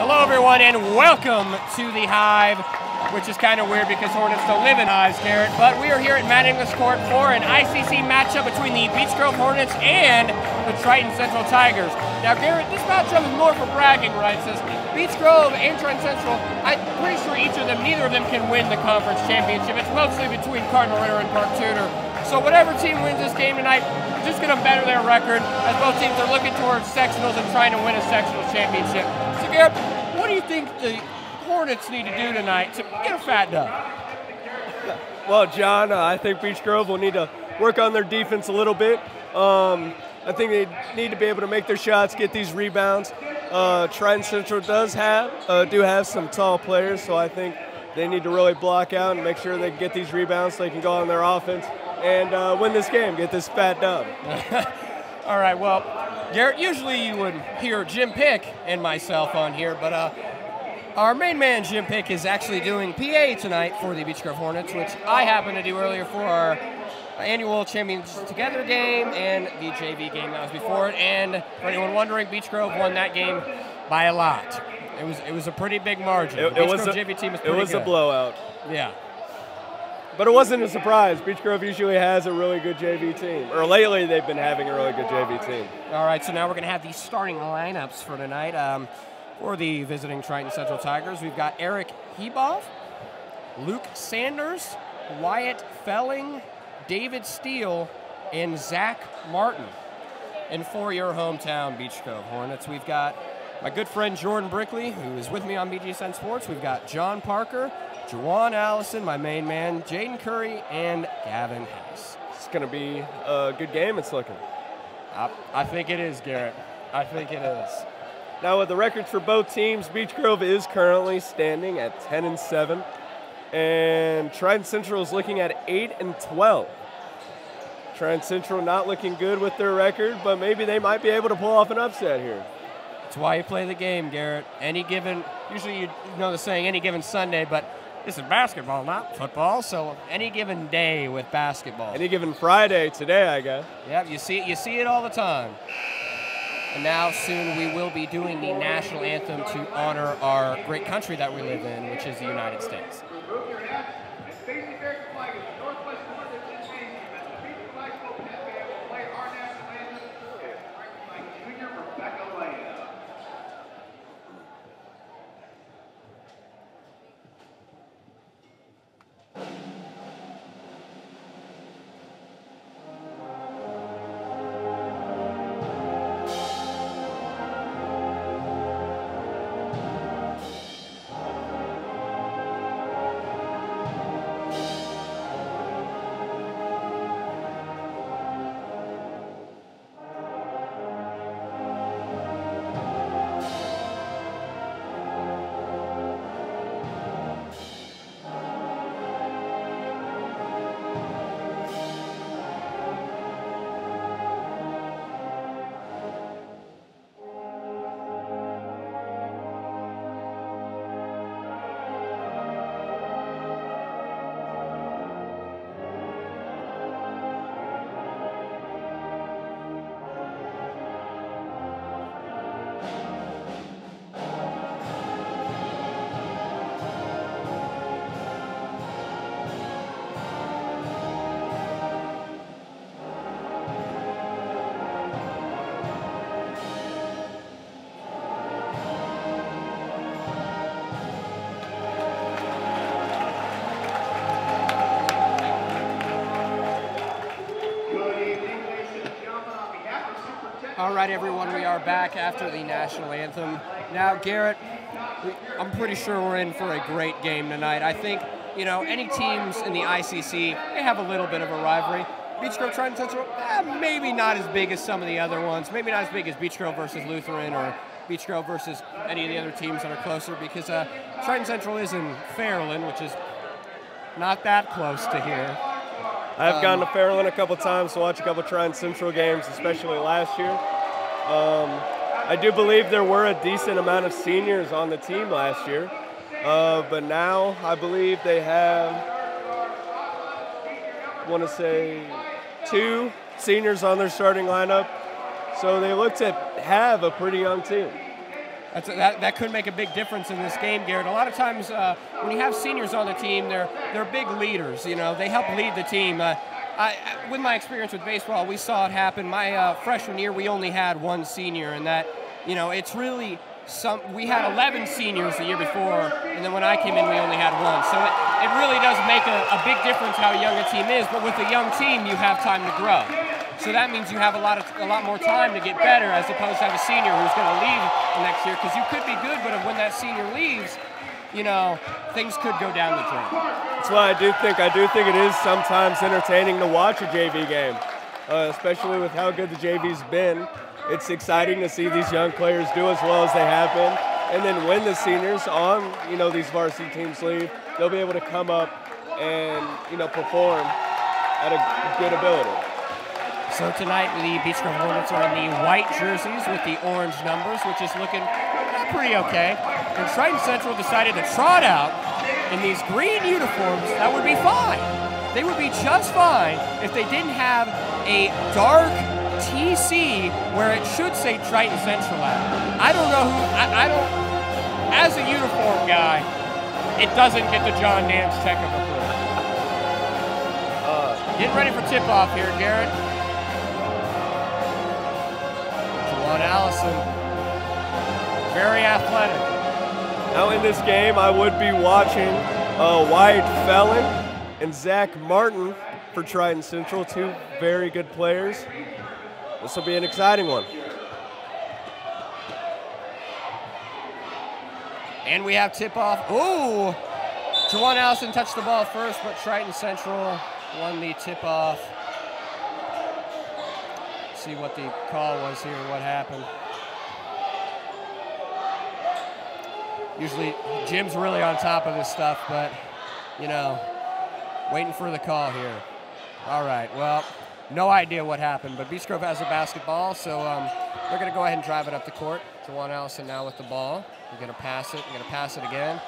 Hello, everyone, and welcome to the Hive, which is kind of weird because Hornets don't live in hives, Garrett. But we are here at Mad English Court for an ICC matchup between the Beech Grove Hornets and the Triton Central Tigers. Now, Garrett, this matchup is more for bragging rights, as Beech Grove and Triton Central, I'm pretty sure neither of them can win the conference championship. It's mostly between Cardinal Ritter and Park Tudor. So whatever team wins this game tonight, they're just going to better their record, as both teams are looking towards sectionals and trying to win a sectional championship. So, Garrett, what do you think the Hornets need to do tonight to get a fat dub? Well, John, I think Beech Grove will need to work on their defense a little bit. I think they need to be able to make their shots, get these rebounds. Triton Central do have some tall players, so I think they need to really block out and make sure they get these rebounds so they can go on their offense and win this game, get this fat dub. All right, well, Garrett, usually you would hear Jim Pick and myself on here, but our main man, Jim Pick, is actually doing PA tonight for the Beech Grove Hornets, which I happened to do earlier for our annual Champions Together game and the JV game that was before it. And for anyone wondering, Beech Grove won that game by a lot. It was a pretty big margin. It was a blowout. Yeah. But it wasn't a surprise. Beech Grove usually has a really good JV team. Or lately, they've been having a really good JV team. All right, so now we're going to have the starting lineups for tonight. For the visiting Triton Central Tigers, we've got Eric Hebov, Luke Sanders, Wyatt Felling, David Steele, and Zach Martin. And for your hometown Beech Grove Hornets, we've got my good friend Jordan Brickley, who is with me on Bgsn Sports. We've got John Parker, Juwan Allison, my main man, Jaden Curry, and Gavin Hayes. It's going to be a good game, it's looking. I think it is, Garrett. I think it is. Now, with the records for both teams, Beech Grove is currently standing at 10-7, and Triton Central is looking at 8-12. Triton Central not looking good with their record, but maybe they might be able to pull off an upset here. That's why you play the game, Garrett. Usually you know the saying, any given Sunday, but this is basketball, not football, so any given day with basketball. Any given Friday, today, I guess. Yep, you see it all the time. And now soon we will be doing the national anthem to honor our great country that we live in, which is the United States. All right, everyone, we are back after the national anthem. Now, Garrett, I'm pretty sure we're in for a great game tonight. I think, any teams in the ICC, they have a little bit of a rivalry. Beech Grove, Triton Central, maybe not as big as some of the other ones. Maybe not as big as Beech Grove versus Lutheran or Beech Grove versus any of the other teams that are closer, because Triton Central is in Fairland, which is not that close to here. I've gone to Fairland a couple times to watch a couple Triton Central games, especially last year. I do believe there were a decent amount of seniors on the team last year, but now I believe they have, I want to say, 2 seniors on their starting lineup, so they look to have a pretty young team. That could make a big difference in this game, Garrett. A lot of times when you have seniors on the team, they're big leaders. You know, they help lead the team. With my experience with baseball, we saw it happen. My freshman year, we only had one senior, and that, you know, it's really we had 11 seniors the year before, and then when I came in, we only had one. So it really does make a big difference how young a team is. But with a young team, you have time to grow. So that means you have a lot more time to get better, as opposed to have a senior who's going to leave the next year. Because you could be good, but when that senior leaves, you know, things could go down the drain. That's why I do think it is sometimes entertaining to watch a JV game, especially with how good the JV's been. It's exciting to see these young players do as well as they have been, and then when the seniors on, you know, these varsity teams leave, they'll be able to come up and, you know, perform at a good ability. So tonight the Beech Grove Hornets are in the white jerseys with the orange numbers, which is looking pretty okay. And Triton Central decided to trot out in these green uniforms. That would be fine. They would be just fine if they didn't have a dark TC where it should say Triton Central at. I don't know who, I don't, as a uniform guy, it doesn't get the John Nance check of approval. Getting ready for tip-off here, Garrett. Juwan Allison, very athletic. Now in this game, I would be watching Wyatt Felon and Zach Martin for Triton Central, two very good players. This will be an exciting one. And we have tip-off. Ooh! Juwan Allison touched the ball first, but Triton Central won the tip-off. See what the call was here, what happened. Usually, Jim's really on top of this stuff, but, you know, waiting for the call here. All right, well, no idea what happened, but Beech Grove has a basketball, so they're going to go ahead and drive it up the court. Juwan Allison now with the ball. You're going to pass it. You're going to pass it again.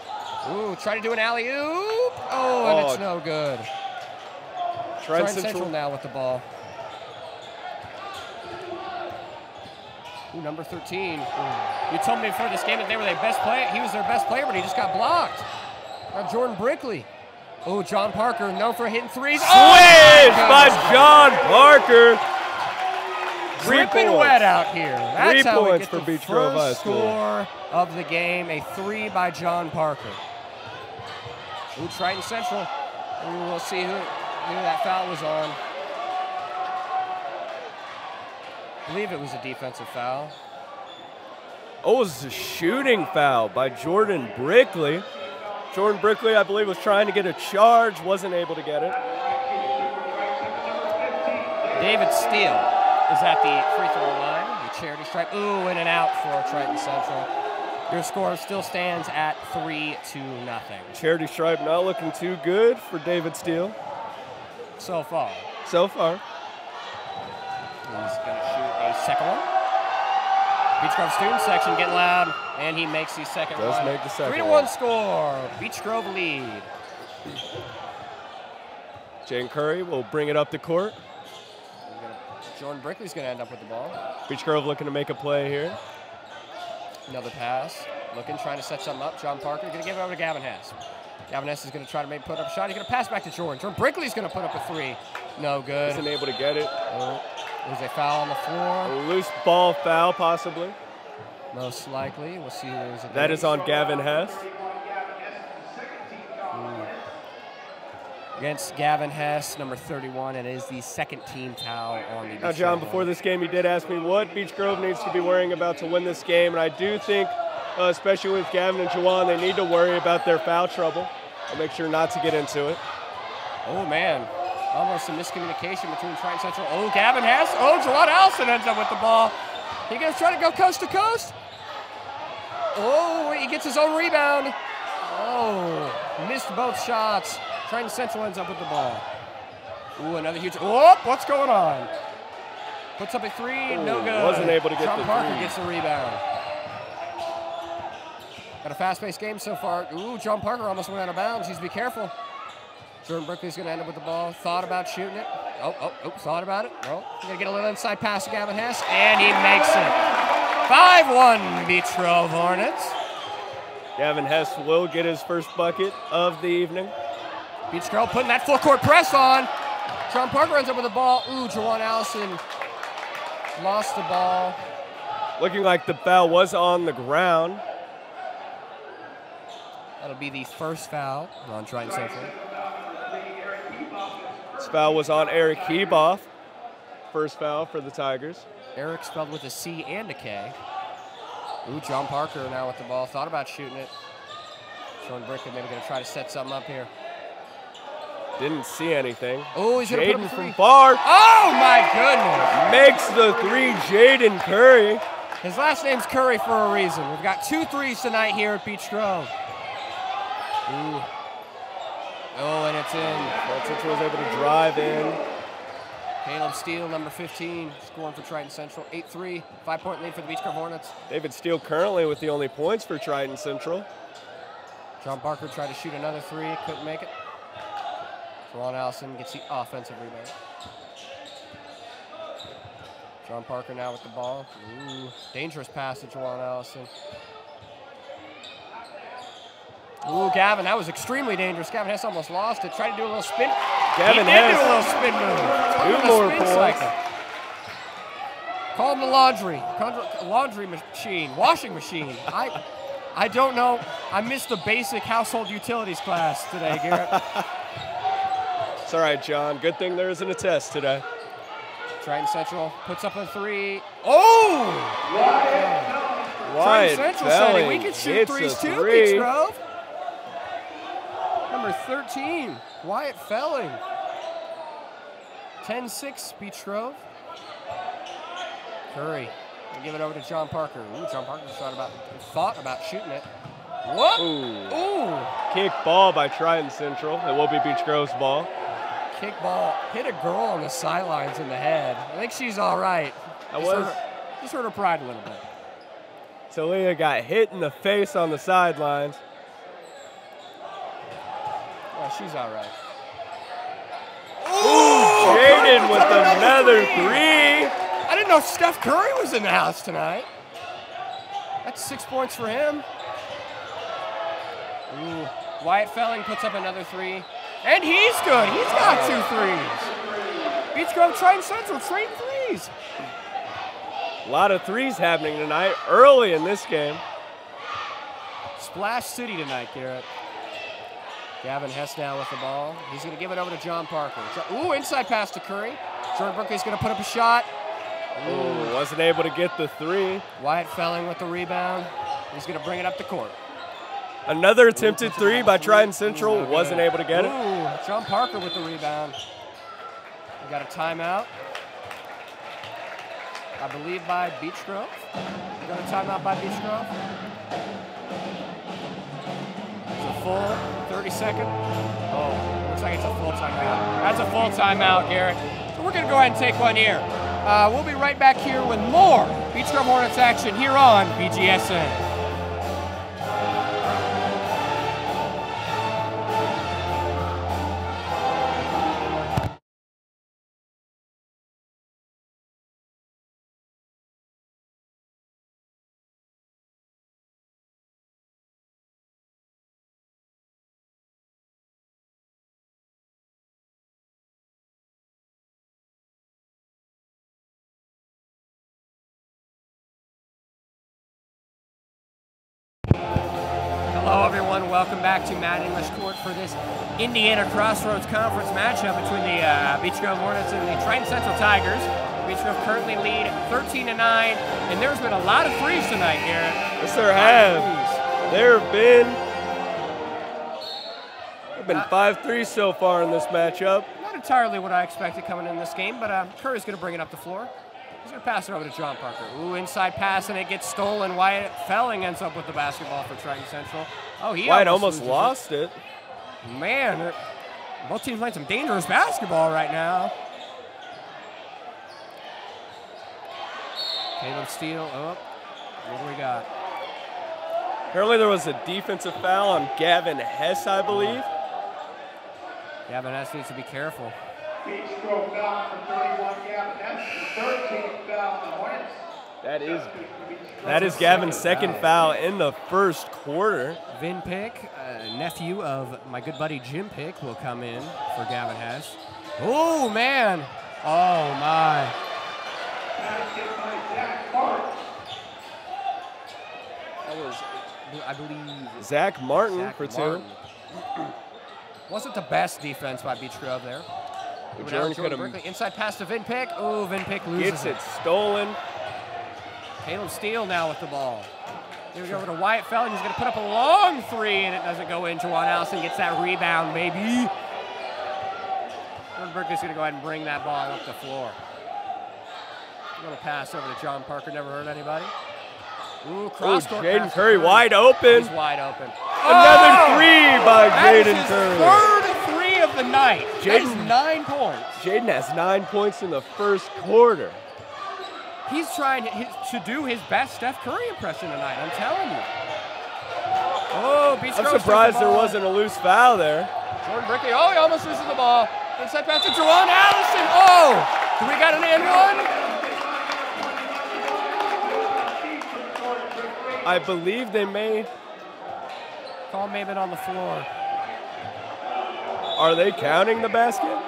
Ooh, try to do an alley-oop. Oh, and it's no good. Triton Central now with the ball. Ooh, number 13. Ooh. You told me before this game that they were their best player. He was their best player, but he just got blocked. Jordan Brickley. Oh, John Parker, known for hitting threes. Switch by John Parker. Dripping wet out here. That's 3 how points we get for the Beech Grove High first School. score of the game. A 3 by John Parker. Ooh, Triton Central. Ooh, we'll see who that foul was on. I believe it was a defensive foul. Oh, it was a shooting foul by Jordan Brickley. Jordan Brickley, I believe, was trying to get a charge, wasn't able to get it. David Steele is at the free throw line. The charity stripe. Ooh, in and out for Triton Central. Your score still stands at 3-0. Charity stripe not looking too good for David Steele. So far. So far. He's going to shoot a second one. Beech Grove student section getting loud, and he makes the second one. Does make the second 3-1 score. Beech Grove lead. Jane Curry will bring it up the court. Jordan Brickley's going to end up with the ball. Beech Grove looking to make a play here. Another pass. Looking, trying to set something up. John Parker going to give it over to Gavin Hess. Gavin Hess is going to try to put up a shot. He's going to pass back to Jordan. Jordan Brickley's going to put up a 3. No good. Isn't able to get it. There's a foul on the floor. A loose ball foul, possibly. Most likely. We'll see who it is. That is on Gavin Hess. Against Gavin Hess, number 31, and it is the second team foul on the. Now, John, before this game, you did ask me what Beech Grove needs to be worrying about to win this game, and I do think, especially with Gavin and Juwan, they need to worry about their foul trouble and make sure not to get into it. Oh, man. Almost a miscommunication between Triton Central. Oh, Gavin Hess. Oh, Juwan Allison ends up with the ball. He going to try to go coast to coast. Oh, he gets his own rebound. Oh, missed both shots. Triton Central ends up with the ball. Ooh, another huge. Oh, what's going on? Puts up a 3, no good. Wasn't able to get John the Parker 3. gets the rebound. Got a fast-paced game so far. Ooh, John Parker almost went out of bounds. He's be careful. Jordan Brickley's going to end up with the ball. Thought about shooting it. Oh, thought about it. No, he's going to get a little inside pass to Gavin Hess, and he makes it. 5-1 Beach Grove Hornets. Gavin Hess will get his first bucket of the evening. Beach Grove putting that full court press on. Sean Parker ends up with the ball. Ooh, Jawan Allison lost the ball. Looking like the foul was on the ground. That'll be the first foul on Triton Central. This foul was on Eric Heboff. First foul for the Tigers. Eric spelled with a C and a K. Ooh, John Parker now with the ball. Thought about shooting it. Sean Brickett maybe going to try to set something up here. Didn't see anything. Oh, he's going to put up a three. From far. Oh, my goodness. Makes the three, Jaden Curry. His last name's Curry for a reason. We've got 2 threes tonight here at Beach Grove. Ooh. Oh, and it's in. Central was able to drive in. Caleb Steele, number 15, scoring for Triton Central. 8-3, 5-point lead for the Beach Grove Hornets. David Steele currently with the only points for Triton Central. John Parker tried to shoot another 3, couldn't make it. Ron Allison gets the offensive rebound. John Parker now with the ball. Ooh, dangerous pass to Jawan Allison. Ooh, Gavin, that was extremely dangerous. Gavin Hess almost lost it. Tried to do a little spin. Gavin he did do a little spin move. 2 more points. Cycle. Call him the laundry machine, washing machine. I don't know. I missed the basic household utilities class today, Garrett. It's all right, John. Good thing there isn't a test today. Triton Central puts up a 3. Oh! Wyatt Triton Central Felling said we can shoot threes too, Beach Grove. Number 13, Wyatt Felling. 10-6, Beach Grove. Curry, we'll give it over to John Parker. Ooh, John Parker thought about shooting it. What? Ooh. Kick ball by Triton Central. It will be Beach Grove's ball. Kick ball hit a girl on the sidelines in the head. I think she's all right. Just hurt her pride a little bit. Talia got hit in the face on the sidelines. Well, she's all right. Ooh, Jaden with another 3. I didn't know Steph Curry was in the house tonight. That's 6 points for him. Ooh, Wyatt Felling puts up another 3. And he's good. He's got 2 threes. Beach Grove Triton Central trading threes. A lot of threes happening tonight, early in this game. Splash City tonight, Garrett. Gavin Hess now with the ball. He's going to give it over to John Parker. Ooh, inside pass to Curry. Jordan Berkeley's going to put up a shot. Ooh, wasn't able to get the 3. Wyatt Felling with the rebound. He's going to bring it up the court. Another attempted 3 by Triton Central. Wasn't able to get it. Ooh, John Parker with the rebound. We got a timeout. I believe by Beach Grove. We got a timeout by Beach Grove. It's a full 30-second. Oh, looks like it's a full timeout. That's a full timeout, Garrett. So we're going to go ahead and take one here. We'll be right back here with more Beach Grove Hornets action here on Bgsn. Hello, everyone. Welcome back to Matt English Court for this Indiana Crossroads Conference matchup between the Beach Grove Hornets and the Triton Central Tigers. Beach Grove currently lead 13-9, and there's been a lot of threes tonight, Garrett. Yes, there have. There have been 5 threes so far in this matchup. Not entirely what I expected coming in this game, but Curry's going to bring it up the floor. He's going to pass it over to John Parker. Ooh, inside pass, and it gets stolen. Wyatt Felling ends up with the basketball for Triton Central. Oh, Wyatt almost lost it. Man, both teams playing some dangerous basketball right now. Caleb Steele. Oh, what do we got? Apparently there was a defensive foul on Gavin Hess, I believe. Gavin Hess needs to be careful. Beach Grove foul for 31, Gavin Hess, the 13th foul on the Hornets. That is Gavin's second foul in the first quarter. Vin Pick, nephew of my good buddy Jim Pick, will come in for Gavin Hess. Oh, man. Oh, my. That was, I believe, Zach Martin for two. Wasn't the best defense by Beech Grove there. Jordan Berkeley, inside pass to Vin Pick. Oh, Vin Pick loses Gets it stolen. Caleb Steele now with the ball. Here we go over to Wyatt Felling. He's going to put up a long three, and it doesn't go in. Juwan Allison gets that rebound, baby. Jordan Berkeley's going to go ahead and bring that ball up the floor. A little pass over to John Parker. Never hurt anybody. Ooh, cross-court Jaden pass Curry wide open. He's wide open. Another three by Jaden Curry. Third three of the night. That is 9 points. Jaden has 9 points in the first quarter. He's trying to do his best Steph Curry impression tonight, I'm telling you. Oh, Beech Grove. I'm surprised there wasn't a loose foul there. Jordan Berkeley, oh, he almost loses the ball. Inside pass to Juwan Allison. Oh, do we got an and one? I believe they may. Call Maven on the floor. Are they counting the basket?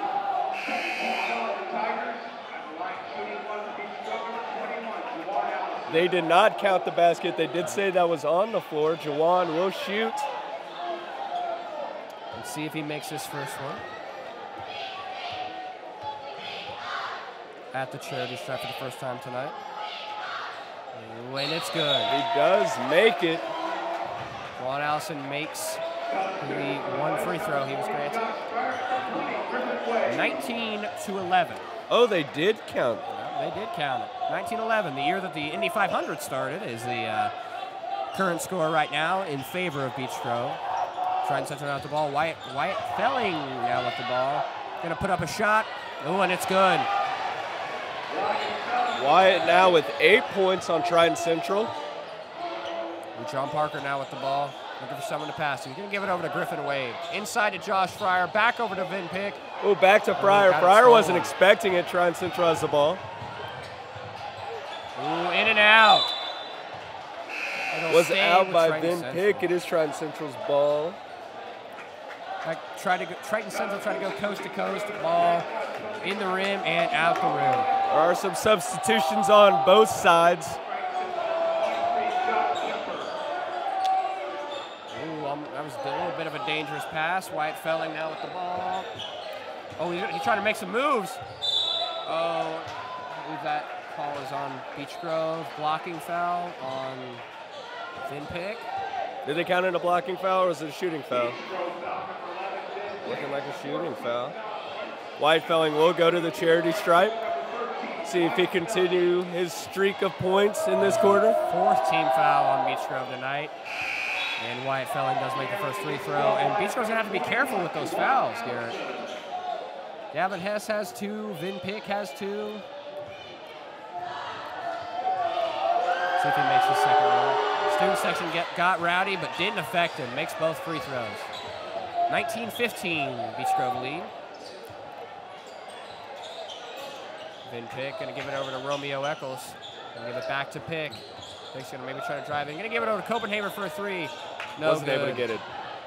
They did not count the basket. They did say that was on the floor. Juwan will shoot. Let's see if he makes this first one. At the charity stripe for the first time tonight. And it's good. He does make it. Juwan Allison makes the one free throw he was granted. 19-11. Oh, they did count. They did count it. 19-11, the year that the Indy 500 started, is the current score right now in favor of Beech Grove. Trying to center out the ball. Wyatt Felling now with the ball. Going to put up a shot. Oh, and it's good. Wyatt now with 8 points on Trident Central. And John Parker now with the ball. Looking for someone to pass to. He's going to give it over to Griffin Wade. Inside to Josh Fryer. Back over to Vin Pick. Oh, back to Fryer. Fryer wasn't expecting it. Trident Central has the ball. Ooh, in and out. Was out by Vin Pick. It is Trident Central's ball. Triton Central trying to go coast to coast. Ball in the rim and out the rim. There are some substitutions on both sides. That was a little bit of a dangerous pass. Wyatt Felling now with the ball. Oh, he's trying to make some moves. Oh, I believe that call is on Beech Grove. Blocking foul on Vin Pick. Did they count it a blocking foul or was it a shooting foul? Looking like a shooting foul. Wyatt Felling will go to the charity stripe. See if he continue his streak of points in this quarter. Fourth team foul on Beech Grove tonight. And Wyatt Felling does make the first free throw. And Beech Grove's going to have to be careful with those fouls, Garrett. Gavin Hess has 2. Vin Pick has 2. See if he makes the second one. Student section got rowdy, but didn't affect him. Makes both free throws. 19-15, Beech Grove lead. Vin Pick going to give it over to Romeo Eccles. Going to give it back to Pick. Pick's going to maybe try to drive in. Going to give it over to Copenhagen for a 3. No Wasn't good. able to get it.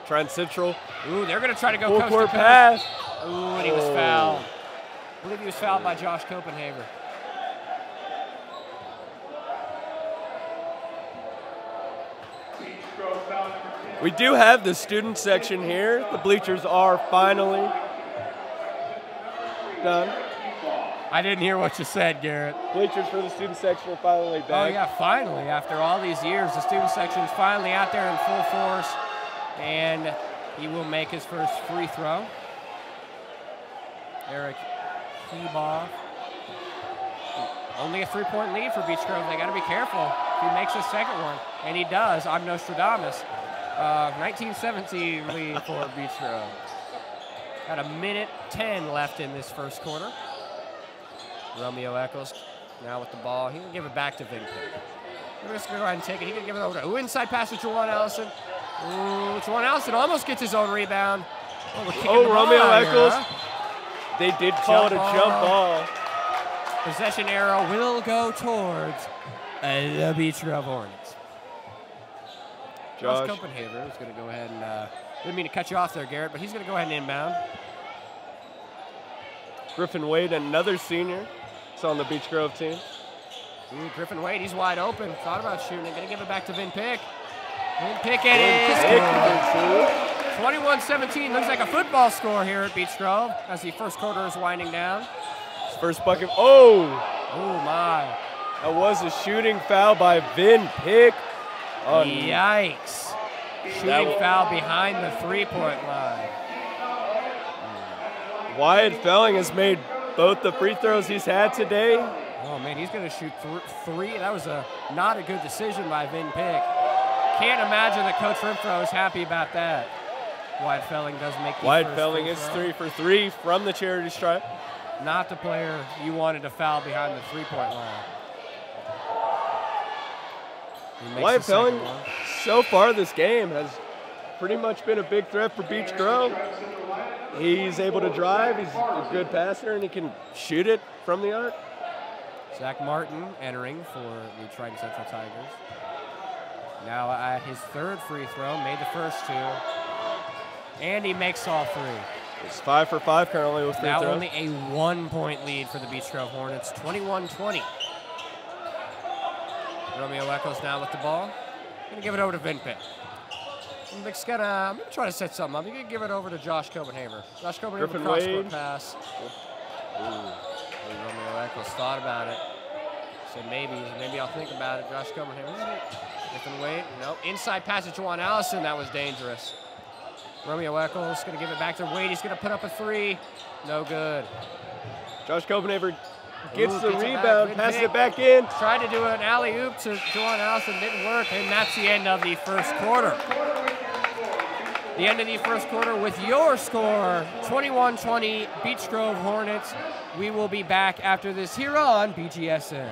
Trident Central. Ooh, they're going to try to go full coast court to coast. pass. Ooh, and he was fouled. I believe he was fouled by Josh Copenhagen. We do have the student section here. The bleachers are finally done. I didn't hear what you said, Garrett. Bleachers for the student section are finally back. Oh, yeah, finally. After all these years, the student section is finally out there in full force. And he will make his first free throw. Eric Hebaugh. Only a 3-point lead for Beech Grove. They got to be careful if he makes his second one. And he does. I'm Nostradamus. 19-17 lead for Beech Grove. Got a minute 10 left in this first quarter. Romeo Eccles now with the ball. He can give it back to Vin Pick. We're just going to go ahead and take it. He can give it over to inside pass to Juwan Allison. Ooh, Juwan Allison almost gets his own rebound. Romeo Eccles. They did call it a jump ball. Possession arrow will go towards the Beach Grove Hornets. Josh Copenhagen is going to go ahead and, didn't mean to cut you off there, Garrett, but he's going to go ahead and inbound. Griffin Wade, another senior. It's on the Beech Grove team. Griffin Wade, he's wide open. Thought about shooting it. Going to give it back to Vin Pick. Vin Pick, it is. 21-17. Looks like a football score here at Beech Grove as the first quarter is winding down. First bucket. Oh! Oh, my. That was a shooting foul by Vin Pick. Yikes. Shooting foul behind the three-point line. Wyatt Felling has made both the free throws he's had today. Oh, man, he's going to shoot three. That was not a good decision by Vin Pick. Can't imagine that Coach Renfro is happy about that. Wyatt Felling does make the Wyatt Felling is 3 for 3 from the charity stripe. Not the player you wanted to foul behind the three-point line. Wyatt Felling, so far this game, has pretty much been a big threat for Beech Grove. He's able to drive, he's a good passer, and he can shoot it from the arc. Zach Martin entering for the Trident Central Tigers. Now at his third free throw, made the first two, and he makes all three. It's 5 for 5 currently with free throws. Now only a 1-point lead for the Beech Grove Hornets, 21-20. Romeo Eccles now with the ball. Gonna give it over to Vin Pick. Vic's I'm gonna try to set something up. He's gonna give it over to Josh Copenhaver. Josh Copenhaver cross-court pass. Romeo Eccles thought about it. Said maybe I'll think about it. Josh Copenhaver. Griffin Wade. Nope. Inside pass to Juwan Allison. That was dangerous. Romeo Eccles gonna give it back to Wade. He's gonna put up a three. No good. Josh Copenhaver gets the rebound, passes it back in. Tried to do an alley-oop to Juwan Allison, didn't work, and that's the end of the first quarter. The end of the first quarter with your score, 21-20, Beech Grove Hornets. We will be back after this here on Bgsn.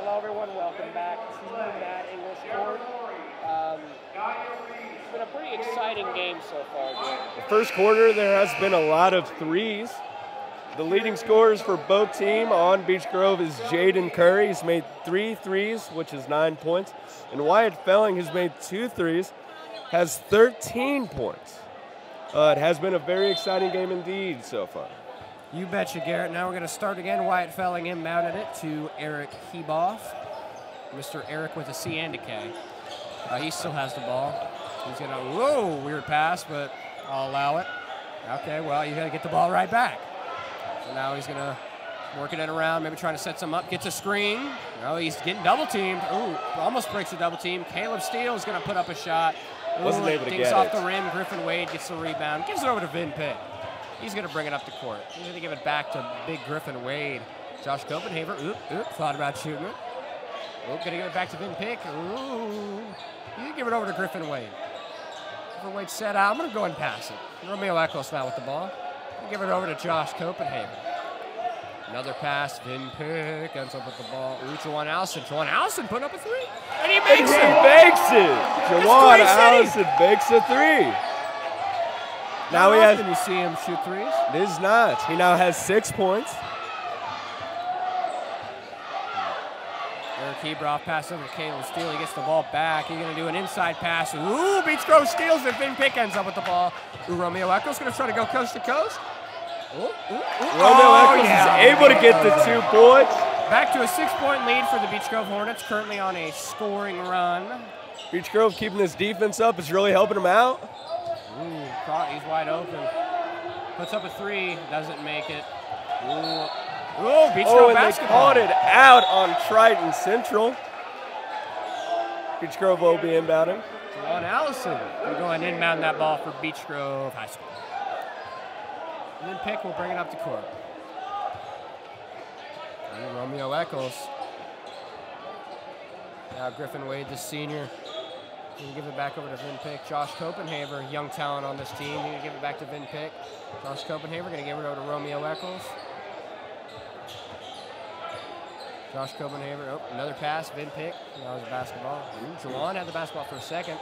Hello, everyone. Welcome back to Matt English Court. It's been a pretty exciting game so far, Jay. The first quarter, there has been a lot of threes. The leading scorers for both teams on Beech Grove is Jaden Curry. He's made 3 threes, which is 9 points. And Wyatt Felling has made 2 threes, has 13 points. It has been a very exciting game indeed so far. You betcha, Garrett. Now we're going to start again. Wyatt Felling inbounded it to Eric Heboff. Mr. Eric with a C and a K. He still has the ball. He's going to, whoa, weird pass, but I'll allow it. Okay, well, you got to get the ball right back. So now he's going to working it around, maybe trying to set some up, gets a screen. No, he's getting double teamed. Ooh, almost breaks the double team. Caleb Steele is going to put up a shot. Wasn't able to get it. Dings off the rim. Griffin Wade gets the rebound. Gives it over to Vin Pick. He's going to bring it up the court. He's going to give it back to big Griffin Wade. Josh Copenhaver, thought about shooting it. Going to give it back to Vin Pick. Ooh. You can give it over to Griffin Wade. Griffin Wade set out. I'm going to go and pass it. Romeo Eccles now with the ball. Give it over to Josh Copenhaver. Another pass. Vin Pick ends up with the ball. Ooh, Juwan Allison. Juwan Allison putting up a three. And he makes it. He makes it. Juwan Allison makes a three. Now he has. You see him shoot threes? It is not. He now has 6 points. Eric Hebroff pass over to Caleb Steele. He gets the ball back. He's going to do an inside pass. Ooh, Beech Grove steals it. Vin Pick ends up with the ball. Ooh, Romeo Eccles going to try to go coast to coast. Romeo Eccles is able to get the 2 points. Back to a 6-point lead for the Beech Grove Hornets, currently on a scoring run. Beech Grove keeping his defense up is really helping him out. Ooh, he's wide open. Puts up a three, doesn't make it. Ooh, Oh, Beach Oh, Grove and they basketball. called it out on Triton Central. Beach Grove will be inbounding. Juwan Allison will go and inbound that ball for Beach Grove High School. And then Pick will bring it up to court. And Romeo Eccles. Now Griffin Wade, the senior. Gonna give it back over to Vin Pick. Josh Copenhaver, young talent on this team. Gonna give it back to Vin Pick. Josh Copenhaver gonna give it over to Romeo Eccles. Josh Copenhaver, oh, another pass, Vin Pick. That was a basketball. Juwan had the basketball for a second.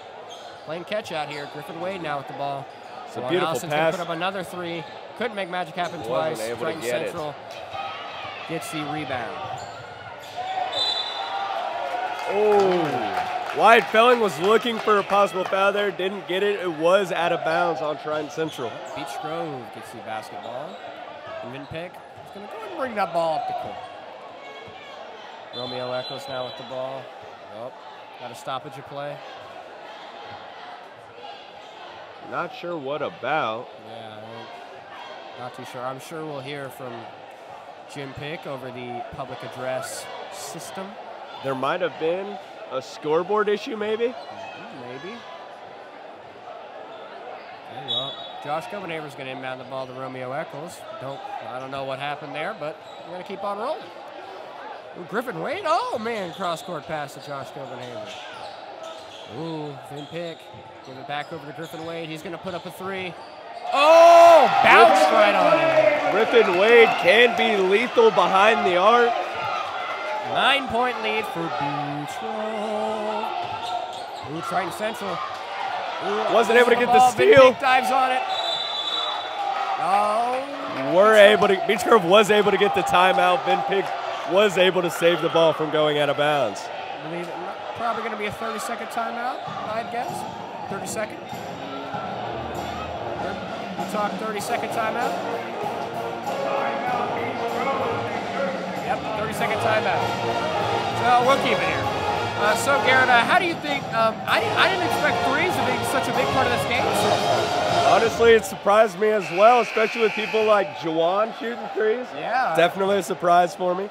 Playing catch out here. Griffin Wade now with the ball. It's a Juwan beautiful Allison's pass. gonna put up another three. Couldn't make magic happen twice. Wasn't able to Triton get it. Central gets the rebound. Oh, Wyatt Felling was looking for a possible foul there, didn't get it. It was out of bounds on Triton Central. Beach Grove gets the basketball. Vin Pick is gonna go ahead and bring that ball up the court. Romeo Eccles now with the ball. Oh, got a stoppage of play. Not sure what about. Yeah, not too sure. I'm sure we'll hear from Jim Pick over the public address system. There might have been a scoreboard issue, maybe? Maybe. Okay, well, Josh Copenhaver's going to inbound the ball to Romeo Eccles. I don't know what happened there, but we're going to keep on rolling. Ooh, Griffin Wade. Oh, man, cross-court pass to Josh Copenhaver. Ooh, Vin Pick. Give it back over to Griffin Wade. He's going to put up a three. Oh, bounced right on it. Griffin Wade can be lethal behind the arc. 9-point lead for Beach Grove. Ooh, Triton Central. Ooh, wasn't able to get the Vin steal. Pick dives on it. Oh. Beach Grove was able to get the timeout. Vin Pick was able to save the ball from going out of bounds. I believe it. Probably going to be a 30-second timeout, I'd guess. 30-second. We talk 30-second timeout. Yep, 30-second timeout. So we'll keep it here. So Garrett, how do you think? I didn't expect threes to be such a big part of this game. Honestly, it surprised me as well, especially with people like Juwan shooting threes. Yeah. Definitely a surprise for me.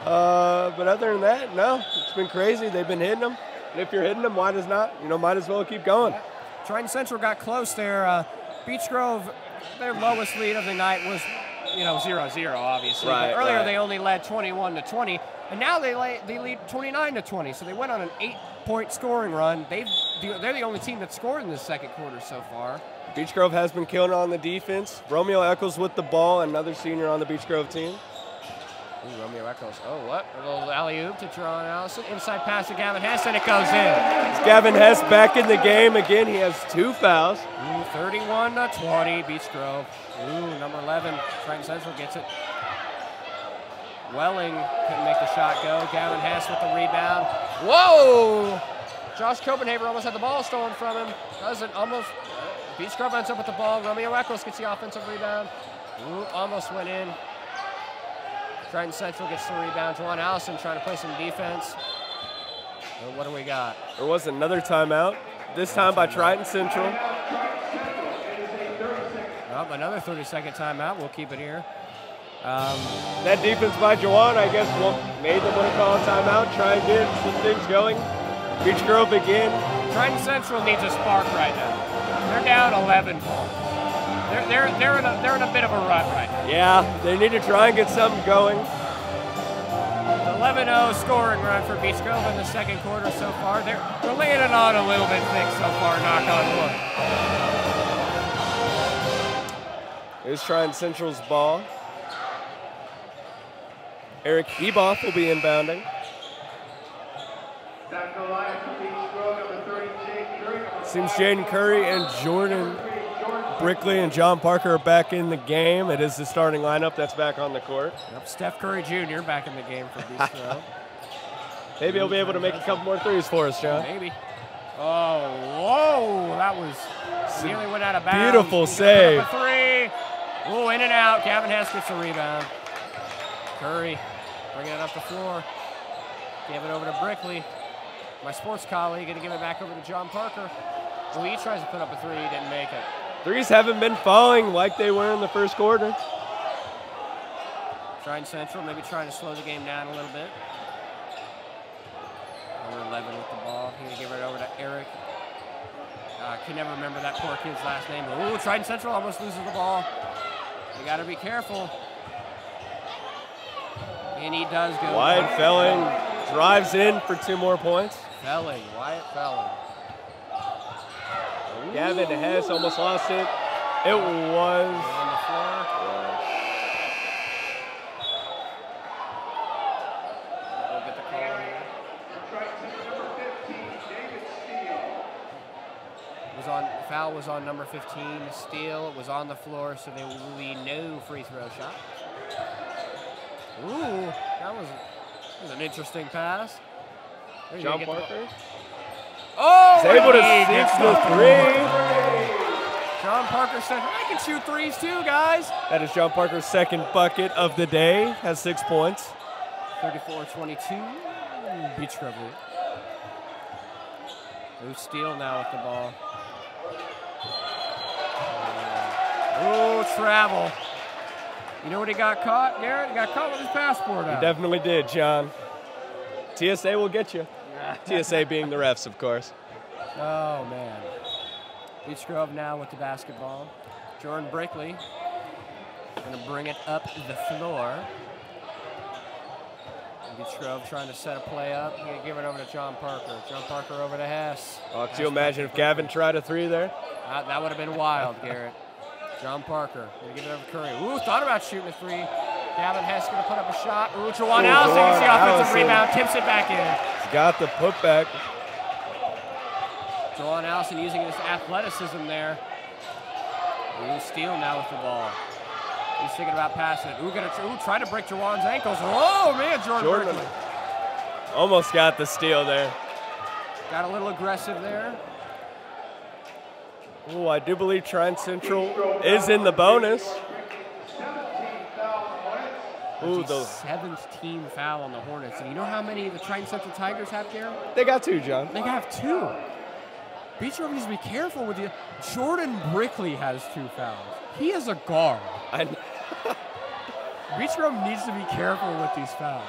But other than that, no, it's been crazy. They've been hitting them. And if you're hitting them, why does not? Might as well keep going. Triton Central got close there. Beach Grove, their lowest lead of the night was, 0-0, obviously. Right, but earlier right. they only led 21-20, and now they lead 29-20. So they went on an 8-point scoring run. They're the only team that scored in the second quarter so far. Beach Grove has been killing on the defense. Romeo Eccles with the ball, another senior on the Beach Grove team. Ooh, Romeo Eccles. Oh, what? A little alley-oop to Juwan Allison. Inside pass to Gavin Hess, and it goes in. It's Gavin Hess back in the game. Again, he has 2 fouls. Ooh, 31-20, Beach Grove. Ooh, number 11, Triton Central gets it. Welling couldn't make the shot go. Gavin Hess with the rebound. Whoa! Josh Copenhaver almost had the ball stolen from him. Doesn't almost. Beach Grove ends up with the ball. Romeo Eccles gets the offensive rebound. Ooh, almost went in. Triton Central gets the rebound. Juwan Allison trying to play some defense. Well, what do we got? There was another timeout, this time by Triton Central. Well, another 30-second timeout. We'll keep it here. That defense by Juwan, I guess, made them want to call a timeout, try and get some things going. Beach Grove again. Triton Central needs a spark right now. They're down 11 points. They're in a bit of a rut right now. Yeah, they need to try and get something going. 11-0 scoring run for Beach Grove in the second quarter so far. They're laying it on a little bit thick so far, knock on wood. Here's Triton Central's ball. Eric Eboff will be inbounding. Seems Jaden Curry and Jordan Brickley and John Parker are back in the game. It is the starting lineup that's back on the court. Yep, Steph Curry Jr. back in the game for Beach Grove. Maybe he'll be able to make a couple more threes for us, John. Maybe. Oh, whoa, that was nearly went out of bounds. Beautiful save. A three. Ooh, in and out. Gavin Hess gets the rebound. Curry bringing it up the floor. Give it over to Brickley. My sports colleague going to give it back over to John Parker. Well, he tries to put up a three. He didn't make it. Threes haven't been falling like they were in the first quarter. Trying Central, maybe trying to slow the game down a little bit. Number 11 with the ball. He's gonna give it over to Eric. I can never remember that poor kid's last name. Ooh, Trident Central almost loses the ball. You gotta be careful. And he does go. Wyatt Felling drives in for 2 more points. Wyatt Felling. Gavin Hess almost lost it. It was on the floor. We'll get the call here. Foul was on number 15. Steele was on the floor, so there will be no free throw shot. Ooh, that was an interesting pass. John Parker. Oh, he's able to sink the 3. John Parker said, I can shoot threes too, guys. That is John Parker's second bucket of the day. Has 6 points. 34-22. Beach Grove. Ooh, Steele now with the ball. Ooh, travel. You know what he got caught, Garrett? He got caught with his passport out. He definitely did, John. TSA will get you. TSA being the refs, of course. Oh, man. Beach Grove now with the basketball. Jordan Brickley going to bring it up the floor. Beach Grove trying to set a play up. He's going to give it over to John Parker. John Parker over to Hess. Oh, could you imagine if Gavin tried a 3 there? That would have been wild, Garrett. John Parker going to give it over to Curry. Ooh, thought about shooting a 3. Gavin Hess going to put up a shot. Ooh, Jawan Allison gets the offensive rebound, tips it back in. He's got the putback. Jawan Allison using his athleticism there. Ooh, Steele now with the ball. He's thinking about passing it. Ooh, trying to break Jawan's ankles. Oh, man, Jordan. Almost got the steal there. Got a little aggressive there. Oh, I do believe Trent Central is in the bonus. Ooh, the 7th team foul on the Hornets. And you know how many the Triton Central Tigers have, Garrett? They got 2, John. They have 2. Beach Grove needs to be careful with you. Jordan Brickley has 2 fouls. He is a guard. Beach Grove needs to be careful with these fouls.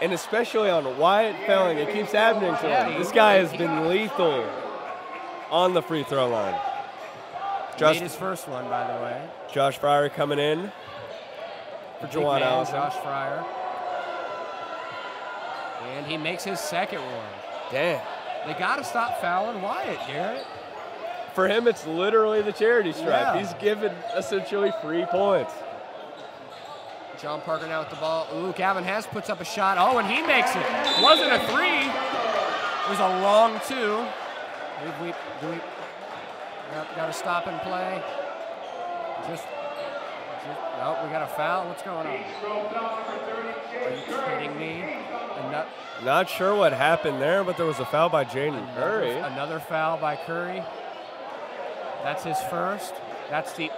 And especially on Wyatt Felling, it keeps happening to him. This guy has been lethal on the free throw line. Made his first one, by the way. Josh Fryer coming in for Jawan Allison. Josh Fryer. And he makes his second one. Damn. They got to stop fouling Wyatt, Garrett. For him, it's literally the charity stripe. Yeah. He's given essentially free points. John Parker now with the ball. Ooh, Gavin Hess puts up a shot. Oh, and he makes it. Wasn't a 3. It was a long 2. Got to stop and play. Nope, we got a foul. What's going on? Are you kidding me? Not sure what happened there, but there was a foul by Jaden Curry. Another foul by Curry. That's his first. That's the,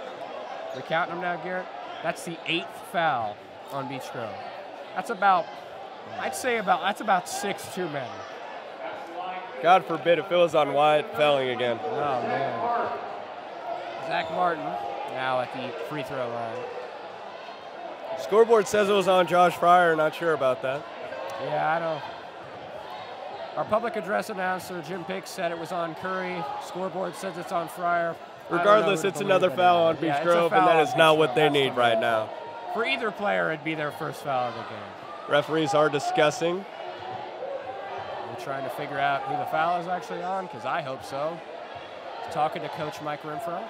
we're counting them now, Garrett. That's the 8th foul on Beach Grove. That's about, that's about 6 too many. God forbid if it was on Wyatt Felling again. Oh, man. Zach Martin now at the free throw line. Scoreboard says it was on Josh Fryer. Not sure about that. Yeah, I know. Our public address announcer, Jim Pick, said it was on Curry. Scoreboard says it's on Fryer. Regardless, it's another foul on Beach Grove, and that is not what they need right now. For either player, it'd be their first foul of the game. Referees are discussing. We're trying to figure out who the foul is actually on, because I hope so. Talking to Coach Mike Renfro,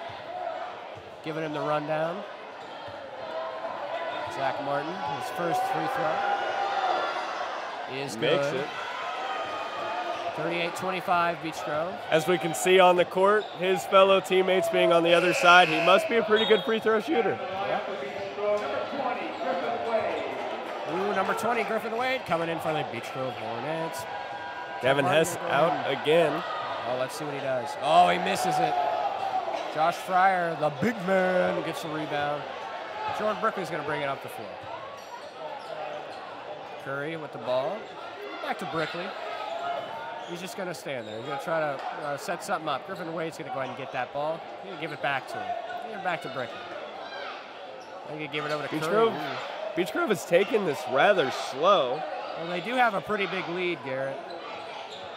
giving him the rundown. Zach Martin, his first free throw is good. Makes it. 38-25, Beach Grove. As we can see on the court, his fellow teammates being on the other side, he must be a pretty good free throw shooter. Yep. Ooh, number 20, Griffin Wade, coming in for the Beach Grove Hornets. Gavin Hess out again. Oh, let's see what he does. Oh, he misses it. Josh Fryer, the big man, gets the rebound. Jordan Brickley's going to bring it up the floor. Curry with the ball. Back to Brickley. He's just going to stand there. He's going to try to set something up. Griffin Wade's going to go ahead and get that ball. He's going to give it back to him. Give it back to Brickley. They could give it over to Beech Curry. Grove. Beech Grove has taken this rather slow. Well, they do have a pretty big lead, Garrett.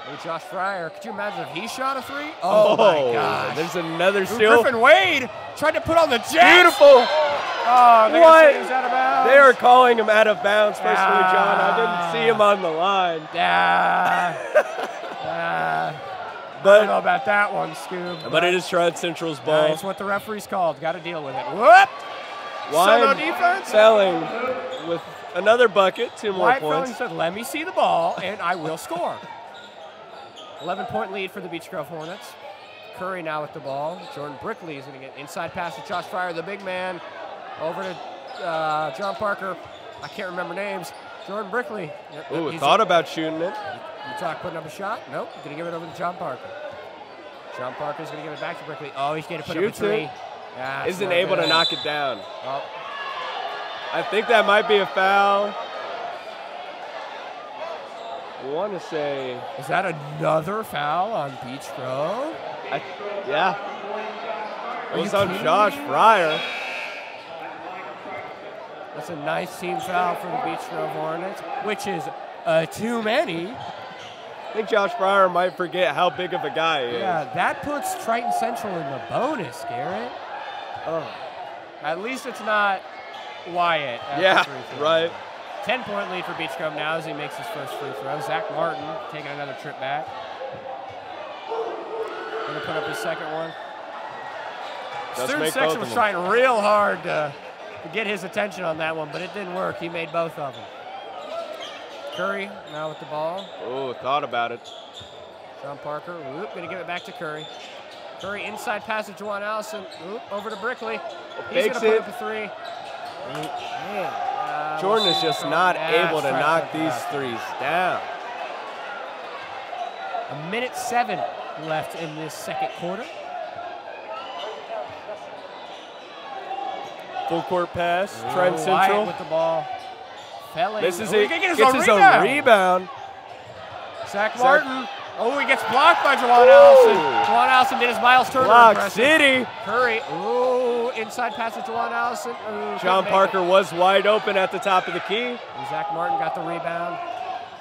Hey, Josh Fryer, could you imagine if he shot a three? Oh my gosh. There's another steal. Griffin Wade tried to put on the Jets. Beautiful. Oh, What? He was out of bounds. They are calling him out of bounds, personally, John. I didn't see him on the line. But I don't know about that one, Scoob. But it is Trident Central's ball. It's what the referee's called. Got to deal with it. Whoop! Solo defense. Felling with another bucket, 2 more points. Felling said, let me see the ball, and I will score. 11-point lead for the Beech Grove Hornets. Curry now with the ball. Jordan Brickley is going to get inside pass to Josh Fryer, the big man. Over to John Parker. I can't remember names. Jordan Brickley. Ooh, thought about shooting it. You talk putting up a shot? Nope. Going to give it over to John Parker. John Parker's going to give it back to Brickley. Oh, he's going to put up a three. Isn't able to knock it down. Oh. I think that might be a foul. I want to say. Is that another foul on Beech Grove? Yeah. It was on Josh Fryer. That's a nice team foul for the Beech Grove Hornets, which is too many. I think Josh Fryer might forget how big of a guy he is. Yeah, that puts Triton Central in the bonus, Garrett. Oh. At least it's not Wyatt. Yeah, right. 10-point lead for Beech Grove now as he makes his first free throw. Zach Martin taking another trip back. Going to put up his second one. Student section was trying real hard to get his attention on that one, but it didn't work. He made both of them. Curry now with the ball. Oh, thought about it. John Parker, going to give it back to Curry. Curry inside pass to Juwan Allison. Over to Brickley. He's going to put up a three. Jordan is just not able to knock these threes down. 1:07 left in this second quarter. Full court pass. Trident Central with the ball. Felling. This is it. Gets his own rebound. Zach Martin. Oh, he gets blocked by Juwan Allison. Juwan Allison did his Miles Turner Block City. Curry. Ooh, inside pass to Juwan Allison. John Parker was wide open at the top of the key. And Zach Martin got the rebound.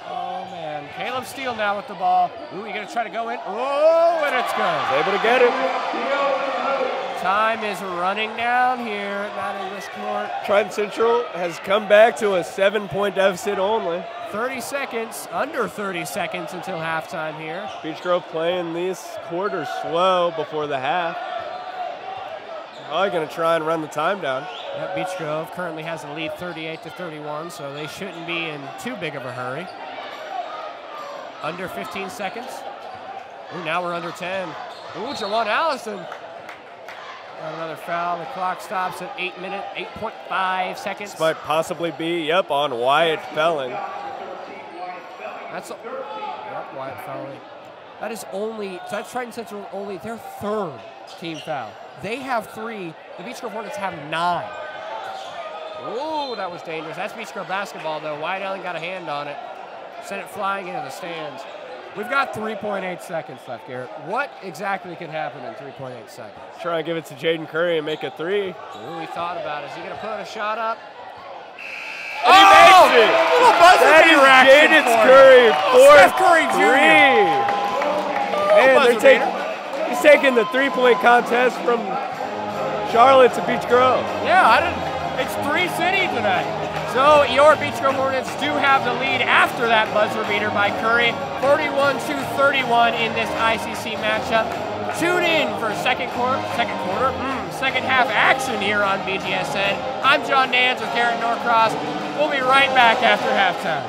Oh, man. Caleb Steele now with the ball. Ooh, you're going to try to go in. Oh, and it's good. He's able to get it. Time is running down here at Mount English Court. Trident Central has come back to a 7-point deficit only. 30 seconds, under 30 seconds until halftime here. Beech Grove playing these quarters slow before the half. Probably going to try and run the time down. Yep, Beech Grove currently has a lead 38-31, so they shouldn't be in too big of a hurry. Under 15 seconds. Ooh, now we're under 10. Ooh, Juwan Allison. Got another foul. The clock stops at 8.5 seconds. This might possibly be, on Wyatt Felling. That's Wyatt Felling. That is only, so that's Trident Central only their third team foul. They have 3. The Beech Grove Hornets have 9. Ooh, that was dangerous. That's Beech Grove basketball, though. Wyatt Allen got a hand on it. Sent it flying into the stands. We've got 3.8 seconds left, Garrett. What exactly can happen in 3.8 seconds? Try and give it to Jaden Curry and make a 3. Ooh, he thought about it. Is he going to put a shot up? And he makes it! That is Jaden Curry, fourth Curry three. Man, he's taking the 3-point contest from Charlotte to Beech Grove. Yeah, it's 3 City today. So your Beech Grove Hornets do have the lead after that buzzer beater by Curry, 41-31 in this ICC matchup. Tune in for second half action here on BGSN. I'm John Nance with Garrett Norcross. We'll be right back after halftime.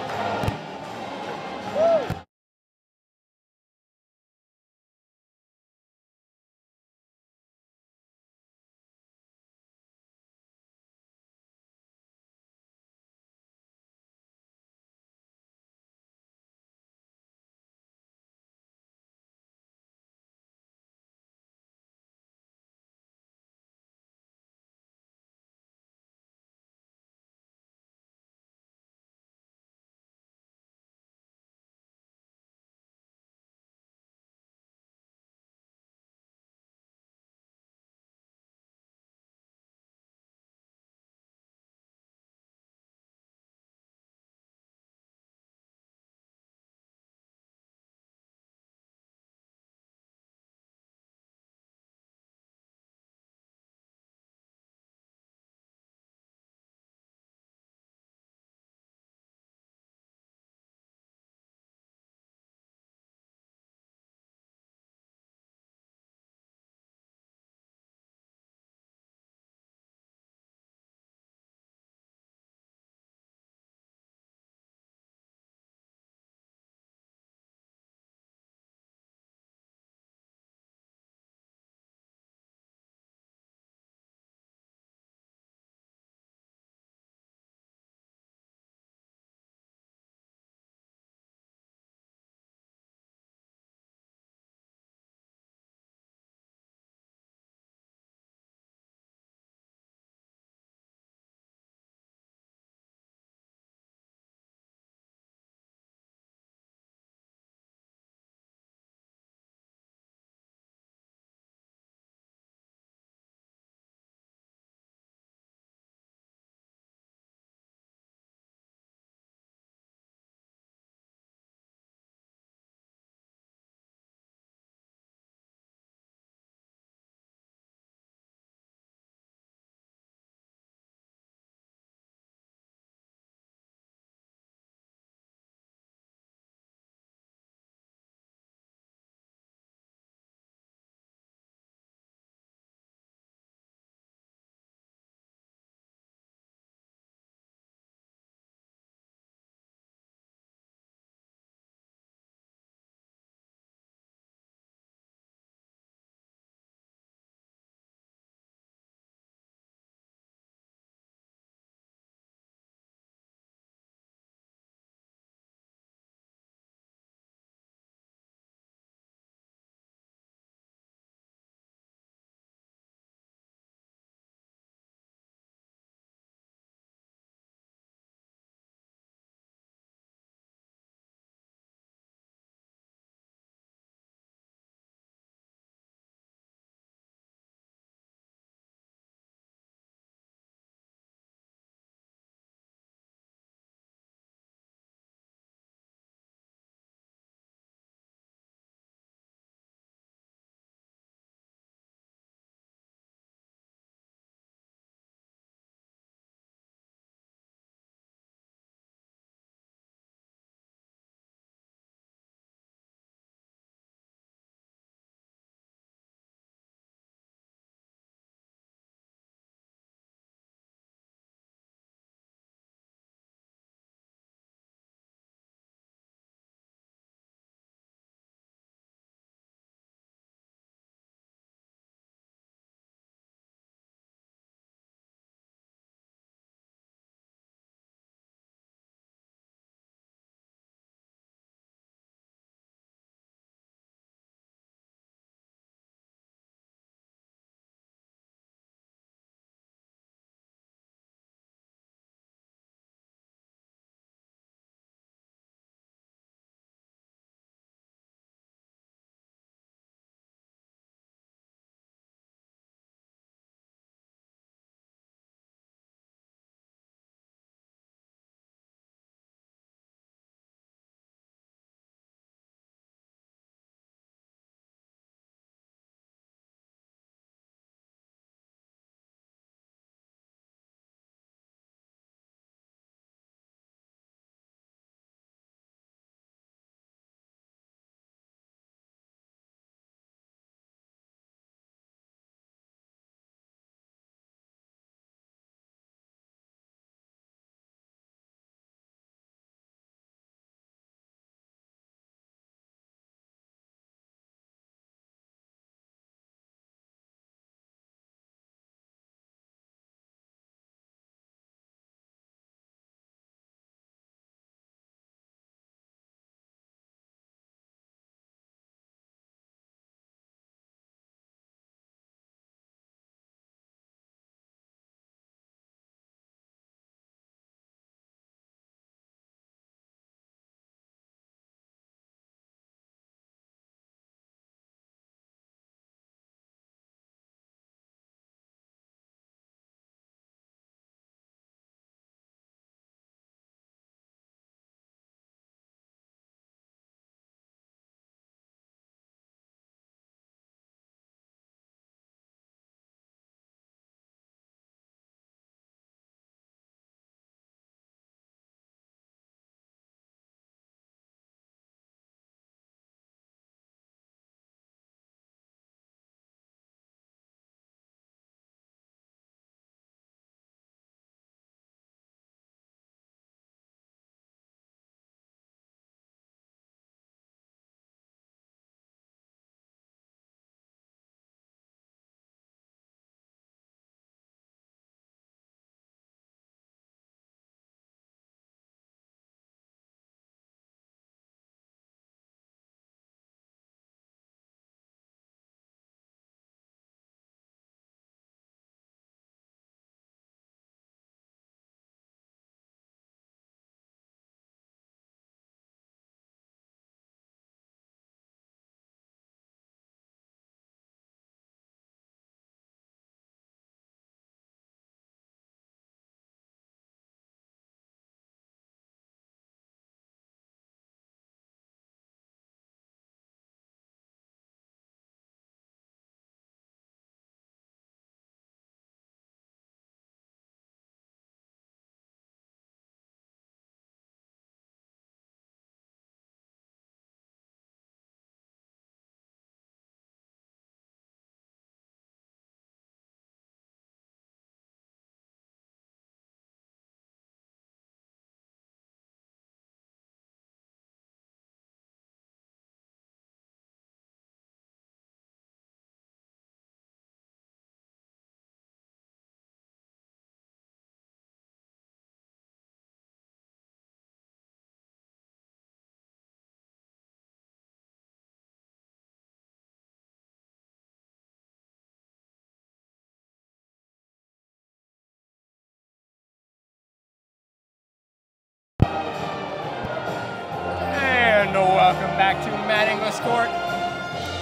this court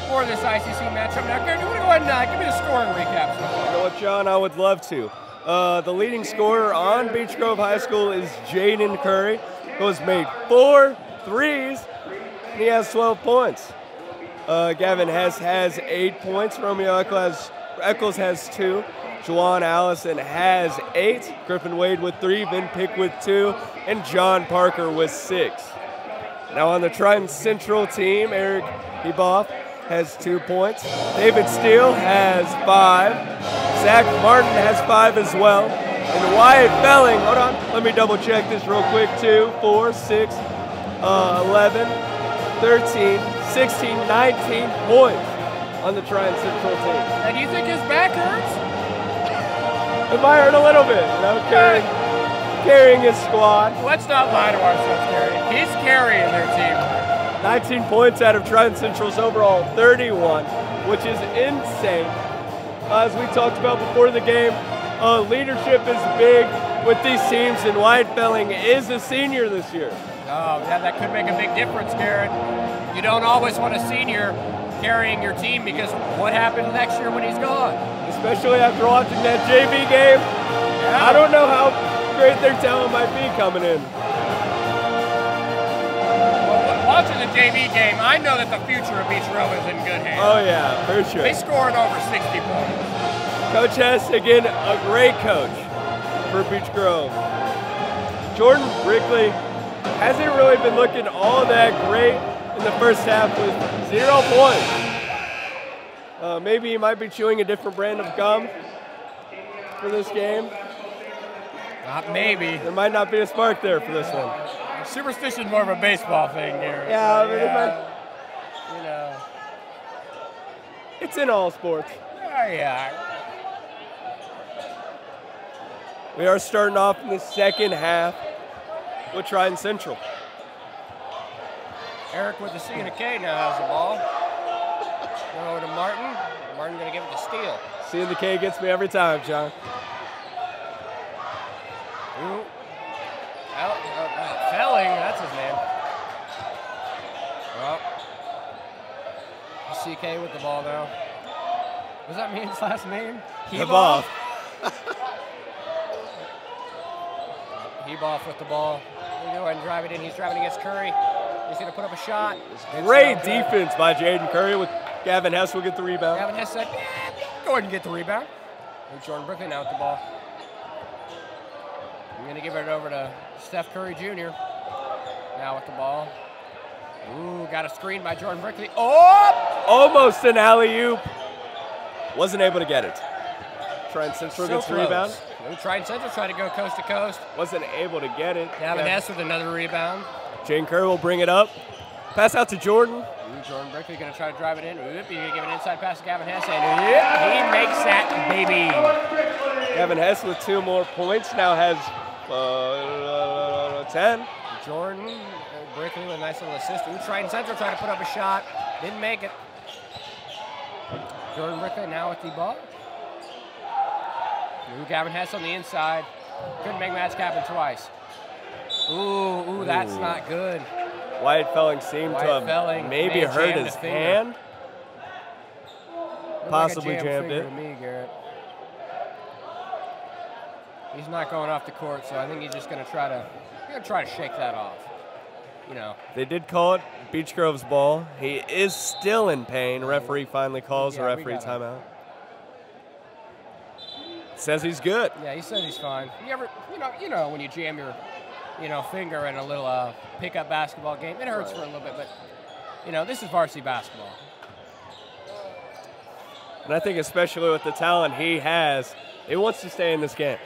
for this ICC matchup. Now, Garrett, do you want to go ahead and give me the scoring recap? You know what, John? I would love to. The leading scorer on Beech Grove High School is Jaden Curry, who has made 4 threes, and he has 12 points. Gavin Hess has 8 points. Romeo Eccles has 2. Juwan Allison has 8. Griffin Wade with 3. Ben Pick with 2. And John Parker with 6. Now on the Triton Central team, Eric Heboff has 2 points. David Steele has 5. Zach Martin has 5 as well. And Wyatt Felling, hold on, let me double check this real quick. 2, 4, 6, 11, 13, 16, 19 points on the Triton Central team. And you think his back hurts? It might hurt a little bit, you know, carrying his squad. Let's not lie to ourselves, Gary. He's carrying their team. 19 points out of Triton Central's overall 31, which is insane. As we talked about before the game, leadership is big with these teams, and Wyatt Felling is a senior this year. Oh, yeah, that could make a big difference, Garrett. You don't always want a senior carrying your team because what happens next year when he's gone? Especially after watching that JV game. Yeah. I don't know how great their talent might be coming in. Well, watching the JV game, I know that the future of Beech Grove is in good hands. Oh yeah, for sure. They scored over 60 points. Coach Hess, again, a great coach for Beech Grove. Jordan Brickley hasn't really been looking all that great in the first half with 0 points. Maybe he might be chewing a different brand of gum for this game. Maybe. There might not be a spark there for this one. Superstition's more of a baseball thing, Gary. Yeah, so, you know. It's in all sports. Yeah. We are starting off in the second half with Triton Central. Eric with the C and a K now has the ball. Going over to Martin. Martin going to give it to Steele. C and the K gets me every time, John. Ooh. Felling, that's his name. Well, CK with the ball now. What does that mean, his last name? Heboff. Heboff with the ball. He'll go ahead and drive it in. He's driving against Curry. He's going to put up a shot. Great defense by Jaden Curry with Gavin Hess will get the rebound. Gavin Hess said, go ahead and get the rebound. And Jordan Brickley now with the ball. I'm going to give it over to Steph Curry Jr. Now with the ball. Ooh, got a screen by Jordan Brickley. Oh! Almost an alley-oop. Wasn't able to get it. Triton Central gets the rebound. Triton Central tried to go coast to coast. Wasn't able to get it. Gavin Hess with another rebound. Jaden Curry will bring it up. Pass out to Jordan. Jordan Brickley going to try to drive it in. He's going to give an inside pass to Gavin Hess. And he makes that, baby. Gavin Hess with 2 more points. Now has 10. Jordan Brickley with a nice little assist. Triton Central tried to put up a shot. Didn't make it. Jordan Brickley now with the ball. Gavin Hess on the inside. Couldn't make match happen twice. Ooh, that's not good. Wyatt Felling seemed to have maybe hurt his hand. Possibly jammed it. To me, Garrett. He's not going off the court, so I think he's just going to try to shake that off. You know. They did call it Beech Grove's ball. He is still in pain. Referee finally calls a referee timeout. Says he's good. Yeah, he says he's fine. You know when you jam your, finger in a little pickup basketball game, it hurts for a little bit, but this is varsity basketball. And I think especially with the talent he has, he wants to stay in this game.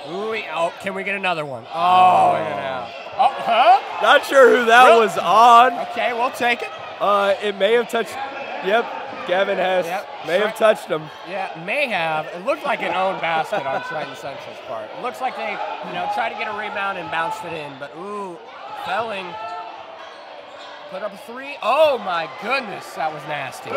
Ooh, can we get another one? Oh, in and out. Oh, huh? Not sure who that was on. Okay, we'll take it. It may have touched. Yep. Gavin Hess may have touched him. Yeah, may have. It looked like an own basket on Triton Central's part. It looks like they, tried to get a rebound and bounced it in. But, ooh, Felling put up a 3. Oh, my goodness, that was nasty.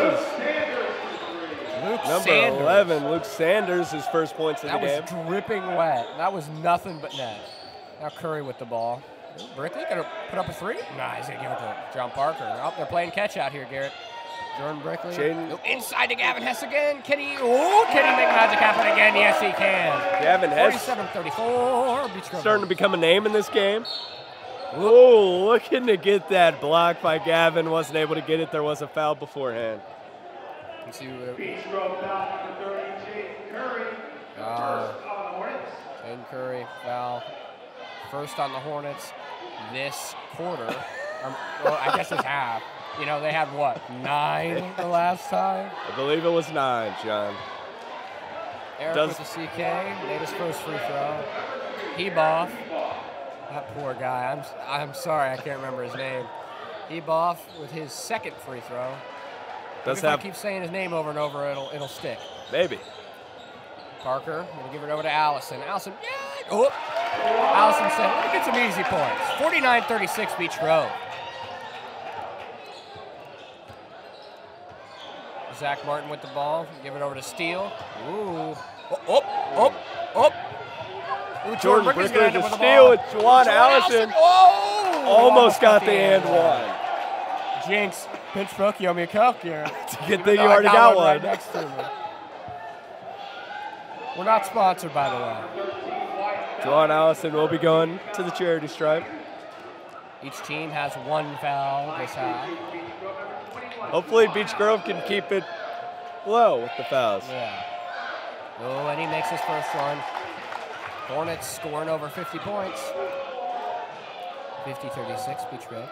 Luke Number Sanders. 11, Luke Sanders, his first points in the game. That was dripping wet. That was nothing but net. Now Curry with the ball. Brickley gonna put up a three? Nah, he's gonna give it to John Parker. Oh, they're playing catch out here, Garrett. Jordan Brickley. Inside to Gavin Hess again. Can he make magic happen again? Yes, he can. Gavin Hess. 47-34. Starting to become a name in this game. Oh, looking to get that block by Gavin. Wasn't able to get it. There was a foul beforehand. Let's see Beach Grove foul number 30, Jaden Curry. First on the Hornets. Jaden Curry foul. First on the Hornets this quarter. Well, I guess it's half. You know, they had what, 9 the last time? I believe it was 9, John. Eric with the CK, made his first free throw. Heboff, that poor guy. I'm sorry, I can't remember his name. Heboff with his second free throw. If I keep saying his name over and over, it'll stick. Maybe. Parker, gonna give it over to Allison. Allison, yeah. Oh. Allison said, let me get some easy points. 49-36 Beach Grove. Zach Martin with the ball. Give it over to Steele. Ooh. Ooh, Jordan Brickley to steal with Juwan Allison. Oh! Almost got the and one. Jinx. Pinch broke. You owe me a Coke here. It's a good thing you already got one. Right next to me. We're not sponsored, by the way. Juwan Allison will be going to the charity stripe. Each team has 1 foul this half. Hopefully Beach Grove can keep it low with the fouls. Yeah. Oh, and he makes his first one. Hornets scoring over 50 points. 50-36 Beach Grove.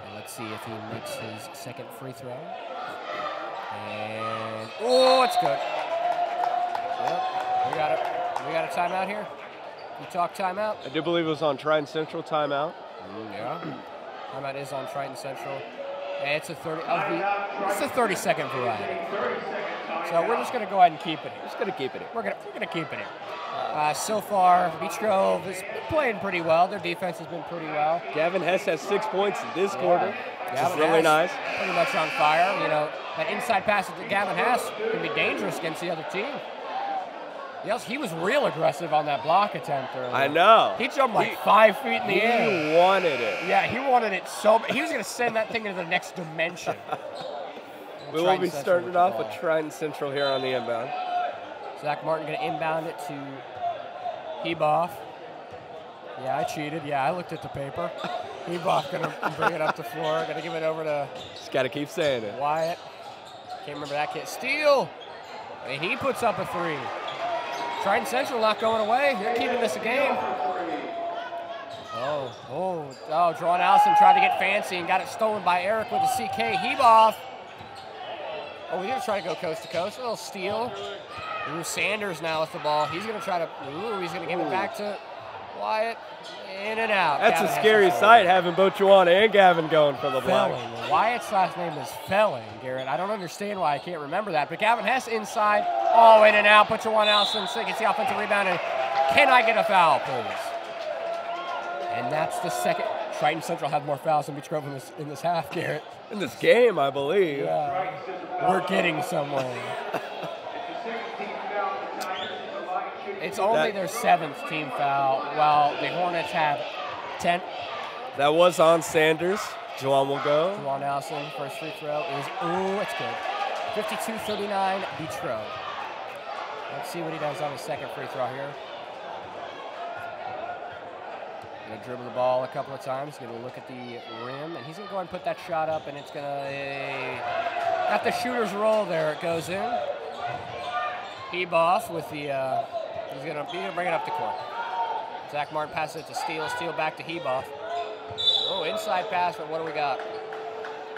And let's see if he makes his second free throw. And, oh, it's good. Yep, we got a timeout here. You talk timeout? I do believe it was on Triton Central timeout. Yeah. Timeout is on Triton Central. And it's a 30-second variety. So we're just going to go ahead and keep it here. Just going to keep it here. We're going to keep it here. So far, Beach Grove has been playing pretty well. Their defense has been pretty well. Gavin Hess has 6 points in this quarter. Which is really nice. Pretty much on fire. You know, that inside pass to Gavin Hess can be dangerous against the other team. Yes, he was real aggressive on that block attempt earlier. I know. He jumped like 5 feet in the air. He wanted it. Yeah, he wanted it so bad. He was going to send that thing into the next dimension. We will be starting off with Triton Central here on the inbound. Zach Martin going to inbound it to Heboff. Yeah, I cheated. Yeah, I looked at the paper. Heboff going to bring it up the floor. Going to give it over to... Just got to keep saying it. Wyatt. Can't remember that kid. Steele. And he puts up a 3. Triton Central not going away. They're keeping this a game. Oh, Juwan Allison tried to get fancy and got it stolen by Eric with a CK. Heboff. Oh, we're going to try to go coast to coast. A little steal. Ooh, Sanders now with the ball. He's going to try to, he's going to give it back to Wyatt. In and out. That's a scary sight, having both Juwan and Gavin going for the block. Felling. Wyatt's last name is Felling, Garrett. I don't understand why I can't remember that. But Gavin Hess inside. Oh, in and out. Put Juwan Allison. Gets the offensive rebound. And can I get a foul, please? And that's the second. Triton Central had more fouls than Beach Grove in this half, Garrett. In this game, I believe. Yeah. We're getting somewhere. It's only their 7th team foul, while the Hornets have 10. That was on Sanders. Juwan will go. Juwan Allison, first free throw is, it's good. 52-39, Beach Grove. Let's see what he does on his second free throw here. Going to dribble the ball a couple of times, going to look at the rim, and he's going to go ahead and put that shot up, and it's going to, got the shooter's roll there. It goes in. Heboff with the, he's going to bring it up the court. Zach Martin passes it to Steele. Steele back to Heboff. Oh, inside pass, but what do we got?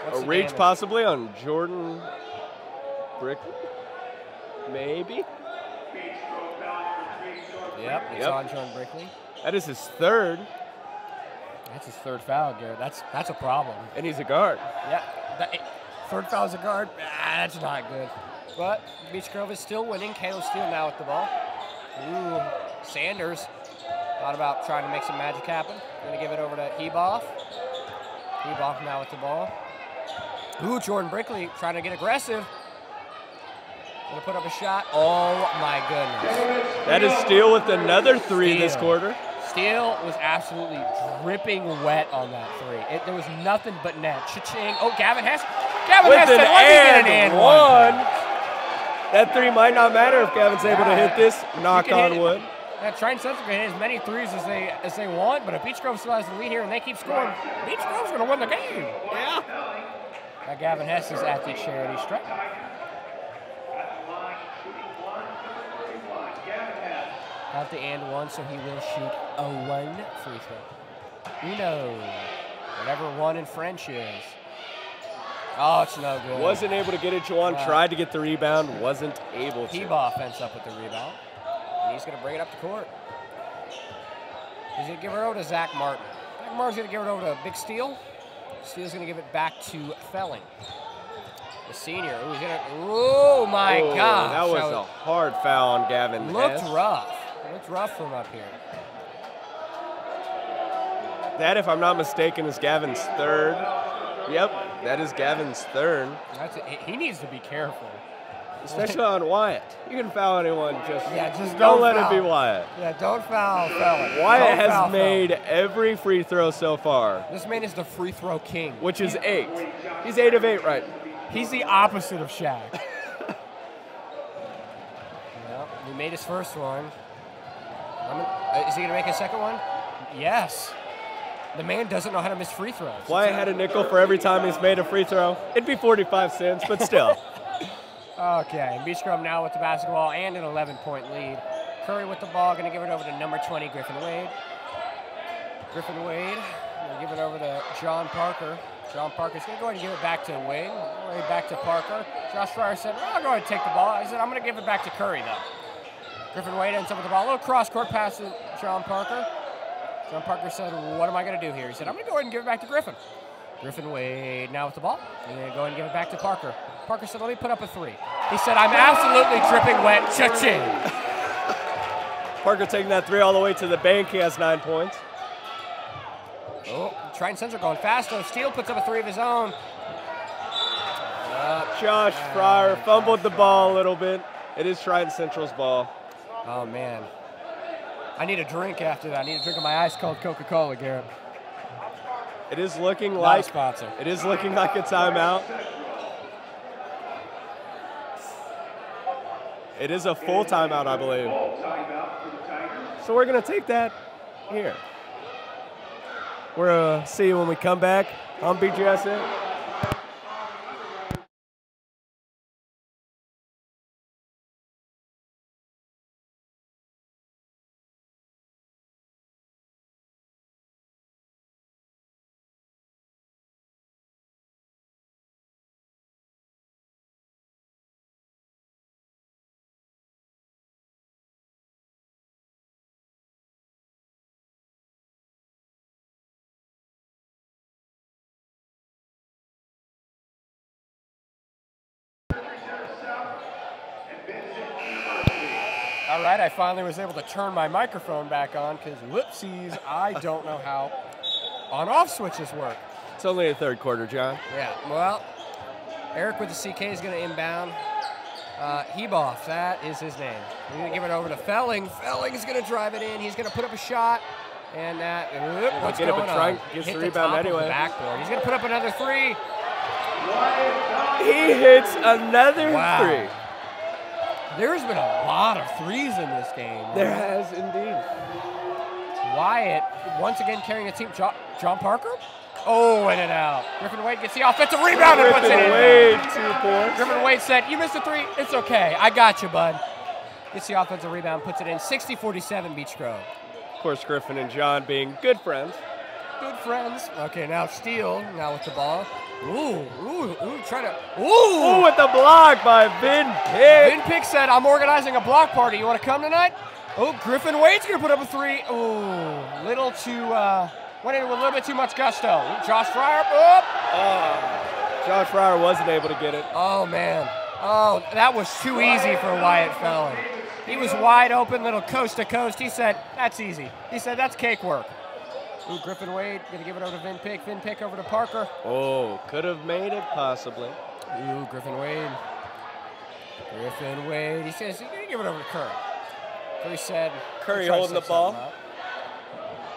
What's a reach possibly on Jordan Brickley? Maybe? Yep, it's on Jordan Brickley. That is his 3rd. That's his 3rd foul, Garrett. That's a problem. And he's a guard. Yeah, 3rd foul is a guard. That's not good. But Beach Grove is still winning. Kalo Steele now with the ball. Ooh, Sanders thought about trying to make some magic happen. Going to give it over to Heboff. Heboff now with the ball. Ooh, Jordan Brickley trying to get aggressive. Going to put up a shot. Oh, my goodness. That is Steele with another 3 this quarter. Steele was absolutely dripping wet on that three. There was nothing but net. Cha-ching. Oh, Gavin Hess. Gavin Hess said, let me get an and one. That three might not matter if Gavin's able to hit this. Knock on wood. Triton Central can hit as many threes as they want, but if Beach Grove still has the lead here and they keep scoring, Beach Grove's going to win the game. Yeah. Now Gavin Hess is at the charity stripe. Got the and one, so he will shoot a one free throw. Uno. Whatever one in French is. Oh, it's no good. Wasn't able to get it. Juwan tried to get the rebound. Wasn't able to. Heba ends up with the rebound. And he's going to bring it up the court. He's going to give it over to Zach Martin. Zach Martin's going to give it over to Big Steele. Steele's going to give it back to Felling. The senior. Ooh, he's gonna, oh, my gosh. That was a hard foul on Gavin. Looked rough. Looked rough from up here. That, if I'm not mistaken, is Gavin's third. Yep, that is Gavin's third. He needs to be careful. Especially on Wyatt. You can foul anyone, just don't let foul. it be Wyatt. Yeah, don't foul Felling. Wyatt has made every free throw so far. This man is the free throw king. Which is 8. He's 8 of 8, right? He's the opposite of Shaq. Well, he made his first one. Is he going to make his second one? Yes. The man doesn't know how to miss free throws. Wyatt had a nickel for every time he's made a free throw. It'd be 45 cents, but still. Okay, Beach Grove now with the basketball and an 11-point lead. Curry with the ball, going to give it over to number 20, Griffin Wade. Griffin Wade going to give it over to John Parker. John Parker's going to go ahead and give it back to Wade. Wade back to Parker. Josh Fryer said, I'll go ahead and take the ball. He said, I'm going to give it back to Curry, though. Griffin Wade ends up with the ball. A little cross-court pass to John Parker. John Parker said, what am I going to do here? He said, I'm going to go ahead and give it back to Griffin. Griffin Wade now with the ball. He's going to go ahead and give it back to Parker. Parker said, let me put up a three. He said, I'm absolutely dripping wet. Cha-ching. Parker taking that three all the way to the bank. He has 9 points. Oh, Triton Central going fast, though. Steele puts up a three of his own. Josh Fryer fumbled the ball a little bit. It is Triton Central's ball. Oh, man. I need a drink after that. I need a drink of my ice-cold Coca-Cola, Garrett. It is looking Not like a sponsor. It is looking like a timeout. It is a full timeout, I believe. So we're going to take that here. We're going to see you when we come back on Bgsn. All right, I finally was able to turn my microphone back on because, whoopsies, I don't know how on-off switches work. It's only a third quarter, John. Yeah, well, Eric with the CK is going to inbound. Heboff, that is his name. We're going to give it over to Felling. Felling is going to drive it in. He's going to put up a shot. And what's going on? Gets Hit the the rebound top of anyway. the backboard. He's going to put up another three. He hits another three. There's been a lot of threes in this game. There has indeed. Wyatt, once again carrying the team. John Parker? Oh, in and out. Griffin Wade gets the offensive rebound and puts it in. Griffin Wade, 2 points. Griffin Wade said, you missed a three. It's okay. I got you, bud. Gets the offensive rebound, puts it in. 60-47 Beach Grove. Of course, Griffin and John being good friends. Good friends. Okay, now Steele, now with the ball. Try to. Ooh, with the block by Vin Pick. Vin Pick said, I'm organizing a block party. You want to come tonight? Oh, Griffin Wade's going to put up a three. Oh, went in with a little bit too much gusto. Josh Fryer up. Josh Fryer wasn't able to get it. Oh, man. Oh, that was too easy for Wyatt Felling. He was wide open, little coast to coast. He said, that's easy. He said, that's cake work. Ooh, Griffin Wade going to give it over to Vin Pick. Vin Pick over to Parker. Oh, could have made it possibly. Ooh, Griffin Wade. Griffin Wade. He says he's going to give it over to Curry. Curry said. Curry holding the ball.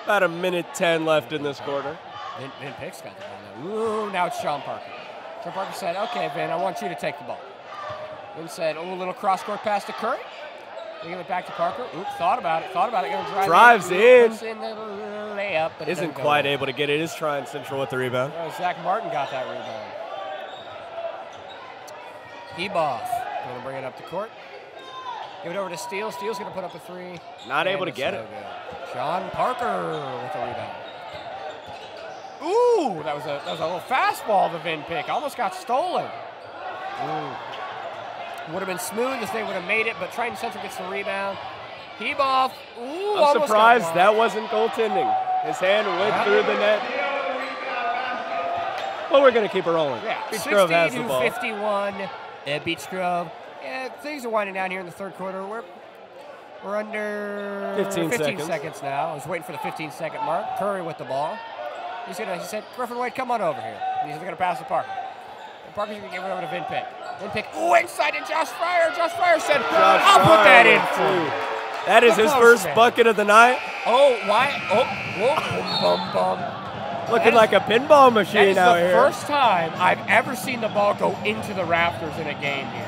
About a minute 10 left in this quarter. Vin Pick's got the ball now. Ooh, now it's Sean Parker. Sean Parker said, okay, Vin, I want you to take the ball. Vin said, oh, a little cross-court pass to Curry. They give it back to Parker. Oops, thought about it. Gonna drives in. Puts in the layup, but isn't quite able to get it. Is trying Central with the rebound. Zach Martin got that rebound. Eboff. Gonna bring it up the court. Give it over to Steele. Steele's gonna put up a three. Not able to get it. Good. Sean Parker with a rebound. Ooh, that was a little fastball to Vin Pick. Almost got stolen. Ooh. Would have been smooth if they would have made it, but Triton Central gets the rebound. Eboff. Ooh, I'm surprised that wasn't goaltending. His hand went through the net. Well, we're going to keep it rolling. Yeah, Beach Grove has the ball. 51 at Beach Grove. Yeah, things are winding down here in the third quarter. We're under 15 seconds now. I was waiting for the 15-second mark. Curry with the ball. He said, Griffin White, come on over here. They're going to pass to Parker. And Parker's going to give it over to Vin Pick. Vin Pick, ooh, inside to Josh Fryer. Josh Fryer said, I'll put that in for you. That is his first bucket of the night. Oh, why? Oh, whoa, bum, bum. Looking like a pinball machine out here. That is the first time I've ever seen the ball go into the rafters in a game here.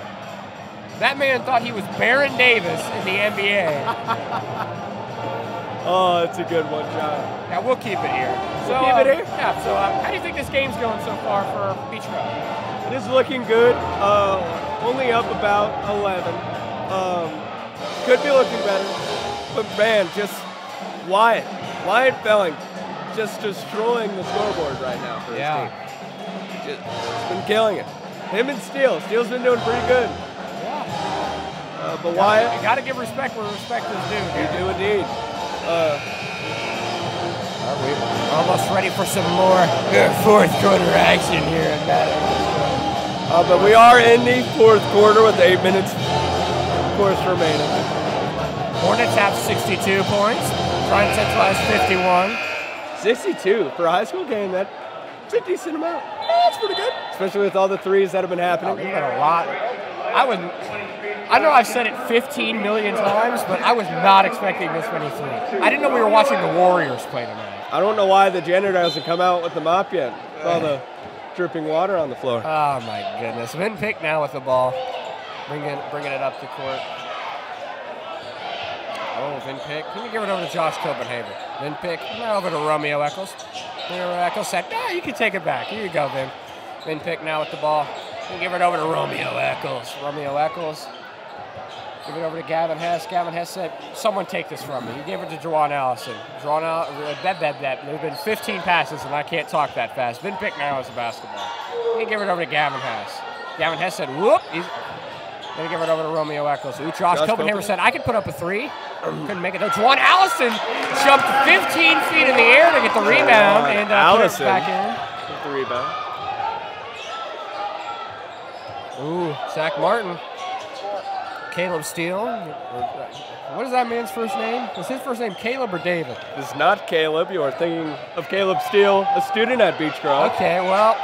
That man thought he was Baron Davis in the NBA. Oh, that's a good one, John. Yeah, we'll keep it here. Keep it here? Yeah, so how do you think this game's going so far for Beach Grove? It is looking good. Only up about 11. Could be looking better. But, man, just Wyatt Felling just destroying the scoreboard right now for his team. Just been killing it. Him and Steele. Steele's been doing pretty good. Yeah. But Wyatt. You got to give respect where respect is due. You do indeed. We're almost ready for some more fourth quarter action here in Madison. But we are in the fourth quarter with 8 minutes, of course, remaining. Hornets have 62 points. Triton Central has 51. 62 for a high school game. That's a decent amount. Yeah, that's pretty good. Especially with all the threes that have been happening. We've got a lot. I know I've said it 15 million times, but I was not expecting this many threes. I didn't know we were watching the Warriors play tonight. I don't know why the janitor hasn't come out with the mop yet. With all the dripping water on the floor. Oh, my goodness. Vin Pick now with the ball. Bringing it up the court. Oh, Vin Pick. Can you give it over to Josh Copenhagen? Vin Pick. Now over to Romeo Eccles. Romeo Eccles said, you can take it back. Here you go, Vin. Vin Pick now with the ball. We'll give it over to Romeo Eccles. Romeo Eccles. Give it over to Gavin Hess. Gavin Hess said, someone take this from me. He gave it to Juwan Allison. There's been 15 passes, and I can't talk that fast. Vin Pick now has the basketball. He gave it over to Gavin Hess. Gavin Hess said, whoop. He's going to give it over to Romeo Eccles. Josh Copenhagen said, I could put up a three. Couldn't make it, though. Juwan Allison jumped 15 feet in the air to get the rebound and put it back in. With the rebound. Ooh, Zach Martin. Caleb Steele. What is that man's first name? Was his first name Caleb or David? It's not Caleb. You are thinking of Caleb Steele, a student at Beach Grove. Okay, well,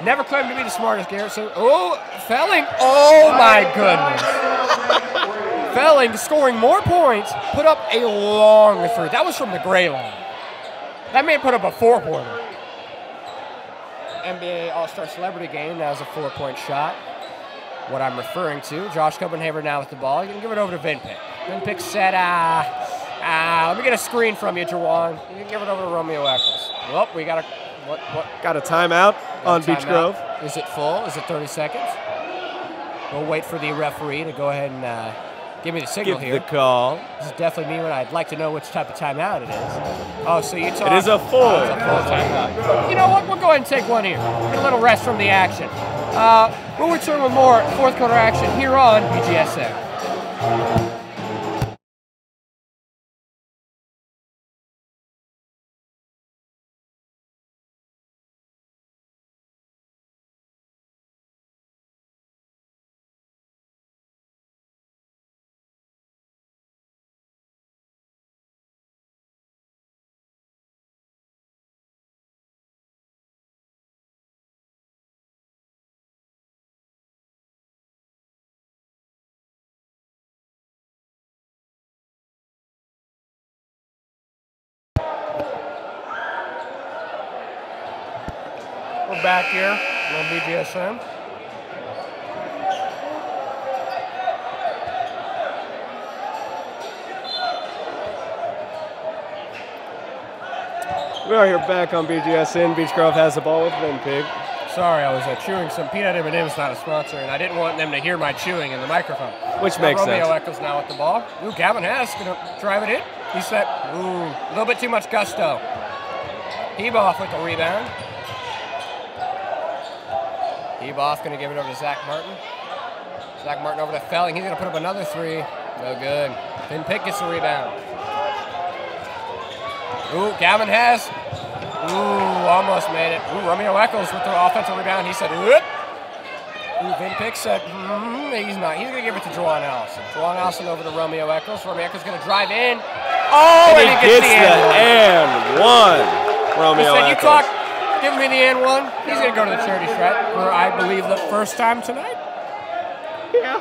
never claimed to be the smartest, Garrett. So, Felling. Oh, my goodness. Felling scoring more points, put up a long three. That was from the gray line. That man put up a four-pointer. NBA All-Star Celebrity Game. That was a 4-point shot. What I'm referring to. Josh Copenhagen now with the ball. You can give it over to Vin Pick. Vin Pick said, let me get a screen from you, Jawan. You can give it over to Romeo Eccles. Well, we got Got a timeout on Beach Grove. Is it full? Is it 30 seconds? We'll wait for the referee to go ahead and give me the signal here. Give the call. This is definitely me when I'd like to know which type of timeout it is. Oh, so you talk. It is a full. It's a full timeout. You know what? We'll go ahead and take one here. Get a little rest from the action. We'll return with more fourth quarter action here on Bgsn. back here on Bgsn. We are here back on Bgsn. Beach Grove has the ball with Vin Pig. Sorry, I was chewing some peanut M&M's, not a sponsor, and I didn't want them to hear my chewing in the microphone. Which makes sense. Romeo Eccles now with the ball. Ooh, Gavin Hess going to drive it in. He said, ooh, a little bit too much gusto. Heboff with the rebound. Heboff going to give it over to Zach Martin. Zach Martin over to Felling. He's going to put up another three. No good. Vin Pick gets the rebound. Ooh, Gavin Hess. Ooh, almost made it. Ooh, Romeo Eccles with the offensive rebound. He said, whoop. Ooh, Vin Pick said, he's not. He's going to give it to Juwan Allison. Juwan Allison over to Romeo Eccles. Romeo Eccles going to drive in. Oh, and he gets the and one. Romeo Eccles. You talk, give me the and one. He's going to go to the charity stripe for, I believe, the first time tonight. Yeah.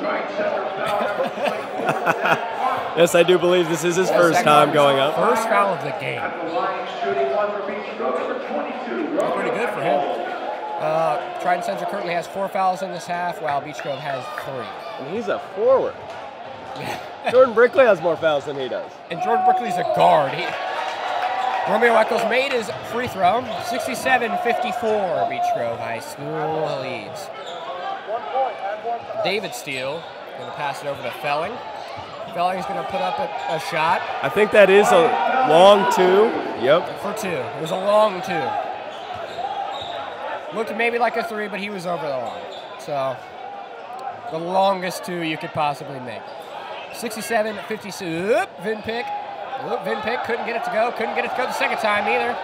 Yes, I do believe this is his first time going up. First foul of the game. Pretty good for him. Trident Central currently has 4 fouls in this half, while Beach Grove has 3. And he's a forward. Jordan Brickley has more fouls than he does. And Jordan Brickley's a guard. Romeo Eccles made his free throw. 67-54, Beach Grove High School leads. David Steele going to pass it over to Felling. Felling's going to put up a shot. I think that is a long 2. Yep. For 2. It was a long 2. Looked maybe like a 3, but he was over the line. So, the longest 2 you could possibly make. 67-56. Vin Pick. Vin Pick couldn't get it to go. Couldn't get it to go the second time either.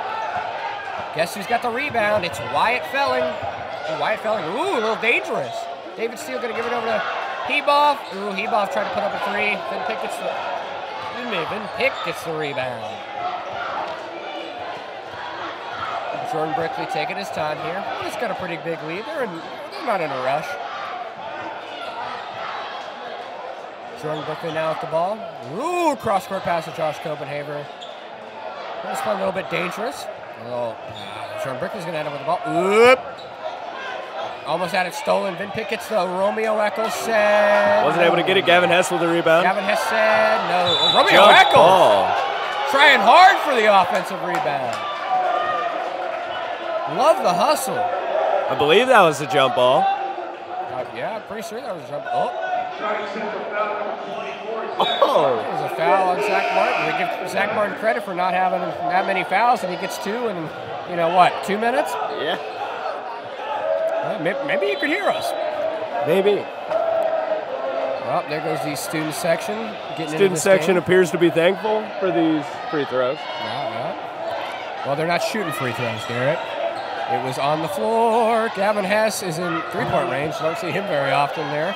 Guess who's got the rebound? It's Wyatt Felling. Ooh, Wyatt Felling. Ooh, a little dangerous. David Steele going to give it over to Heboff. Ooh, Heboff tried to put up a 3. Vin Pick gets the rebound. Jordan Brickley taking his time here. He's got a pretty big lead. They're not in a rush. Jordan Brickley now with the ball. Ooh, cross-court pass to Josh Copenhaver. This one a little bit dangerous. Jordan Brickley's going to end up with the ball. Oop. Almost had it stolen. Vin Pick gets the Romeo Eccles said. Wasn't able to get it. Gavin Hess with the rebound. Gavin Hess said no. Romeo Eccles trying hard for the offensive rebound. Love the hustle. I believe that was a jump ball. Yeah, I'm pretty sure that was a jump ball. Oh. It was a foul on Zach Martin. We give Zach Martin credit for not having that many fouls, and he gets 2 in, 2 minutes? Yeah. Maybe you could hear us. Maybe. Well, there goes the student section. Student section appears to be thankful for these free throws. Yeah. Well, they're not shooting free throws, Garrett. It was on the floor. Gavin Hess is in 3-point range. Don't see him very often there.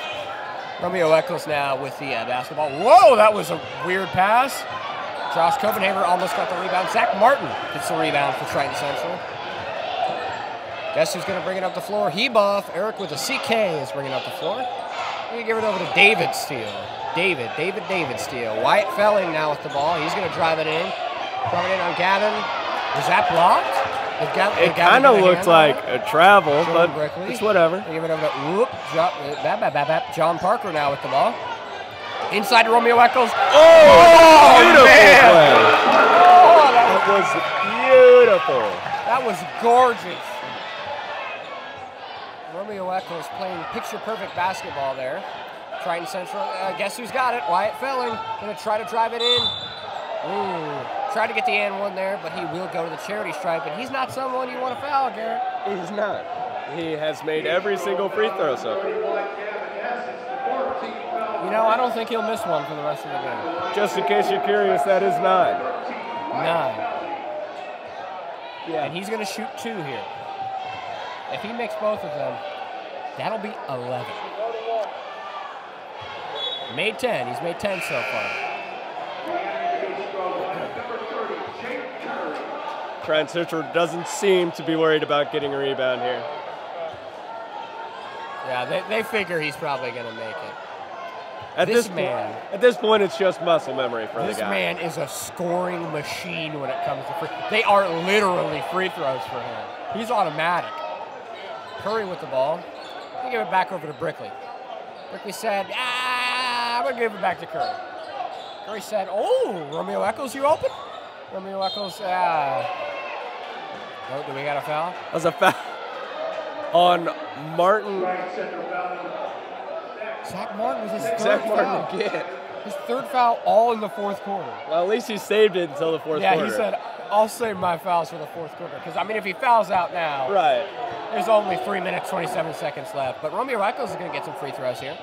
Romeo Eccles now with the basketball. Whoa, that was a weird pass. Josh Copenhaver almost got the rebound. Zach Martin gets the rebound for Triton Central. Guess who's going to bring it up the floor? Heboff. Eric with a CK is bringing it up the floor. We give it over to David Steele. David Steele. Wyatt Felling now with the ball. He's going to drive it in. Drive it in on Gavin. Was that blocked? It kind of looked like a travel, but it's whatever. They give it over to John Parker now with the ball. Inside to Romeo Eccles. Oh, beautiful man. Play. Oh, that was beautiful. That was gorgeous. Romeo Eccles playing picture-perfect basketball there. Triton Central, guess who's got it? Wyatt Felling going to try to drive it in. Ooh, try to get the and one there, but he will go to the charity stripe, and he's not someone you want to foul, Garrett. He's not. He has made every single free throw so far. I don't think he'll miss one for the rest of the game. Just in case you're curious, that is 9. 9. Yeah. And he's going to shoot 2 here. If he makes both of them, that'll be 11. Made 10. He's made 10 so far. Triton Central doesn't seem to be worried about getting a rebound here. Yeah, they figure he's probably going to make it. At this point, it's just muscle memory for the guy. This man is a scoring machine when it comes to free. They are literally free throws for him. He's automatic. Curry with the ball. They give it back over to Brickley. Brickley said, I'm going to give it back to Curry. Curry said, oh, Romeo Eccles, you open? Romeo Eccles, oh, do we got a foul? That was a foul on Martin. Zach Martin was his third foul. His third foul all in the fourth quarter. Well, at least he saved it until the fourth quarter. Yeah, he said, I'll save my fouls for the fourth quarter. Because, I mean, if he fouls out now, right, there's only 3 minutes, 27 seconds left. But Romeo Eccles is going to get some free throws here.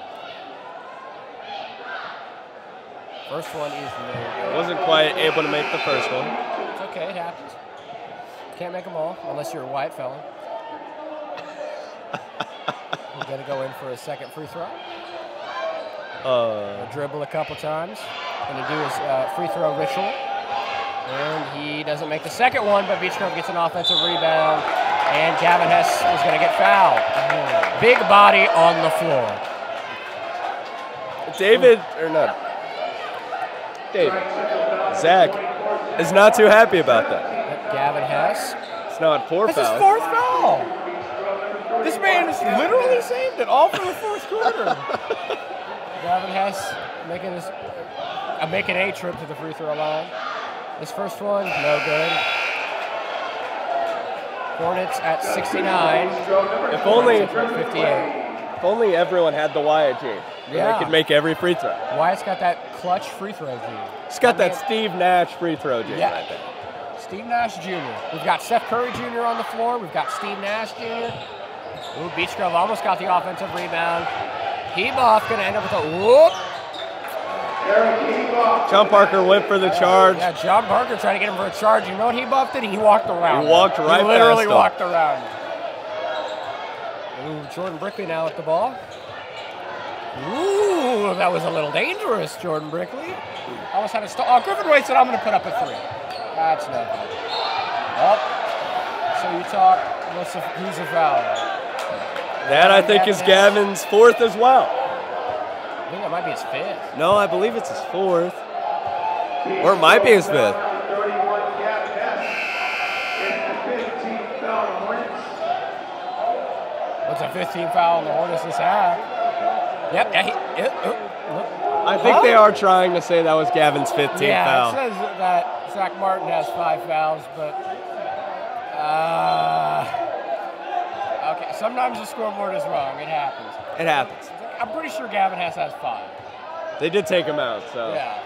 First one is no. Wasn't quite able to make the first one. It's okay, it happens. Can't make them all unless you're a white fella. He's going to go in for a second free throw. He'll dribble a couple times. Going to do his free throw ritual. And he doesn't make the second one, but Beach Grove gets an offensive rebound. And Gavin Hess is going to get fouled. Big body on the floor. David, or not. David. Zach is not too happy about that. Gavin Hess. It's not 4 fouls. That's his fourth foul. This man has literally saved it all for the fourth quarter. Gavin Hess making a trip to the free throw line. This first one, no good. Hornets at 69. If only 58. If only everyone had the Wyatt gene. Yeah. They could make every free throw. Wyatt's got that clutch free throw gene. He's got that Steve Nash free throw gene. Yeah. Right there. Steve Nash Jr. We've got Seth Curry Jr. on the floor. We've got Steve Nash Jr. Ooh, Beach Grove almost got the offensive rebound. Heboff going to end up with a whoop. John Parker went for the charge. Yeah, John Parker tried to get him for a charge. You know what Heboff did? He walked around. He walked right past him. Literally walked around. Ooh, Jordan Brickley now with the ball. Ooh, that was a little dangerous, Jordan Brickley. Almost had a stall. Oh, Griffin Wade said, I'm going to put up a 3. That's no good. Oh, so you talk, who's the foul? That, I think, is Gavin's 4th as well. I think that might be his 5th. No, I believe it's his 4th. Or it might be his 5th. What's a 15 foul on the Hornets this half? Yep. I think they are trying to say that was Gavin's 15th foul. Yeah, it says that Zach Martin has 5 fouls, but okay. Sometimes the scoreboard is wrong. It happens. It happens. I'm pretty sure Gavin Hess has 5. They did take him out, so yeah,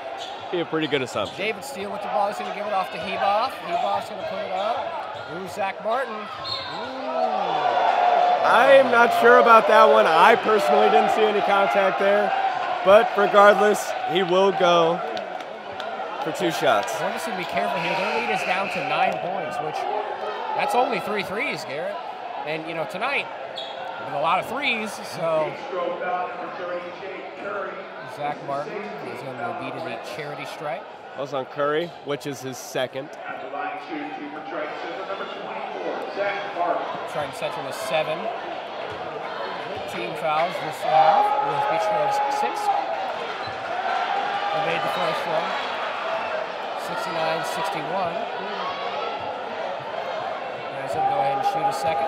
be a pretty good assumption. David Steele with the ball. He's going to give it off to Heboff. Heboff's going to put it up. Ooh, Zach Martin. Ooh. I'm not sure about that one. I personally didn't see any contact there. But regardless, he will go for 2 shots. We're just going to be careful here. Their lead is down to 9 points, which that's only 3 threes, Garrett. And, you know, tonight, with a lot of threes, so Zach Martin is going to beat a charity strike. That was on Curry, which is his 2nd. Triton Central is 7. Team fouls this half with Beach Grove's 6. They made the first one. 69-61. Guys, he'll go ahead and shoot a second.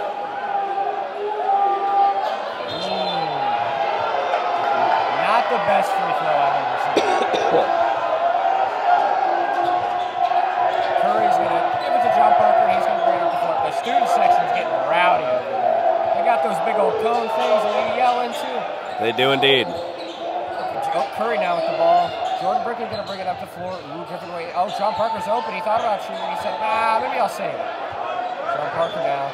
Not the best free throw I've ever seen. Curry's going to give it to John Parker. He's going to bring it up the floor. The student section's getting rowdy over there. They got those big old cone things and they yelling too. They do indeed. Oh, Curry now with the ball. Jordan Brickley going to bring it up the floor. Ooh, different way. Oh, John Parker's open. He thought about shooting. He said, maybe I'll save it. John Parker now.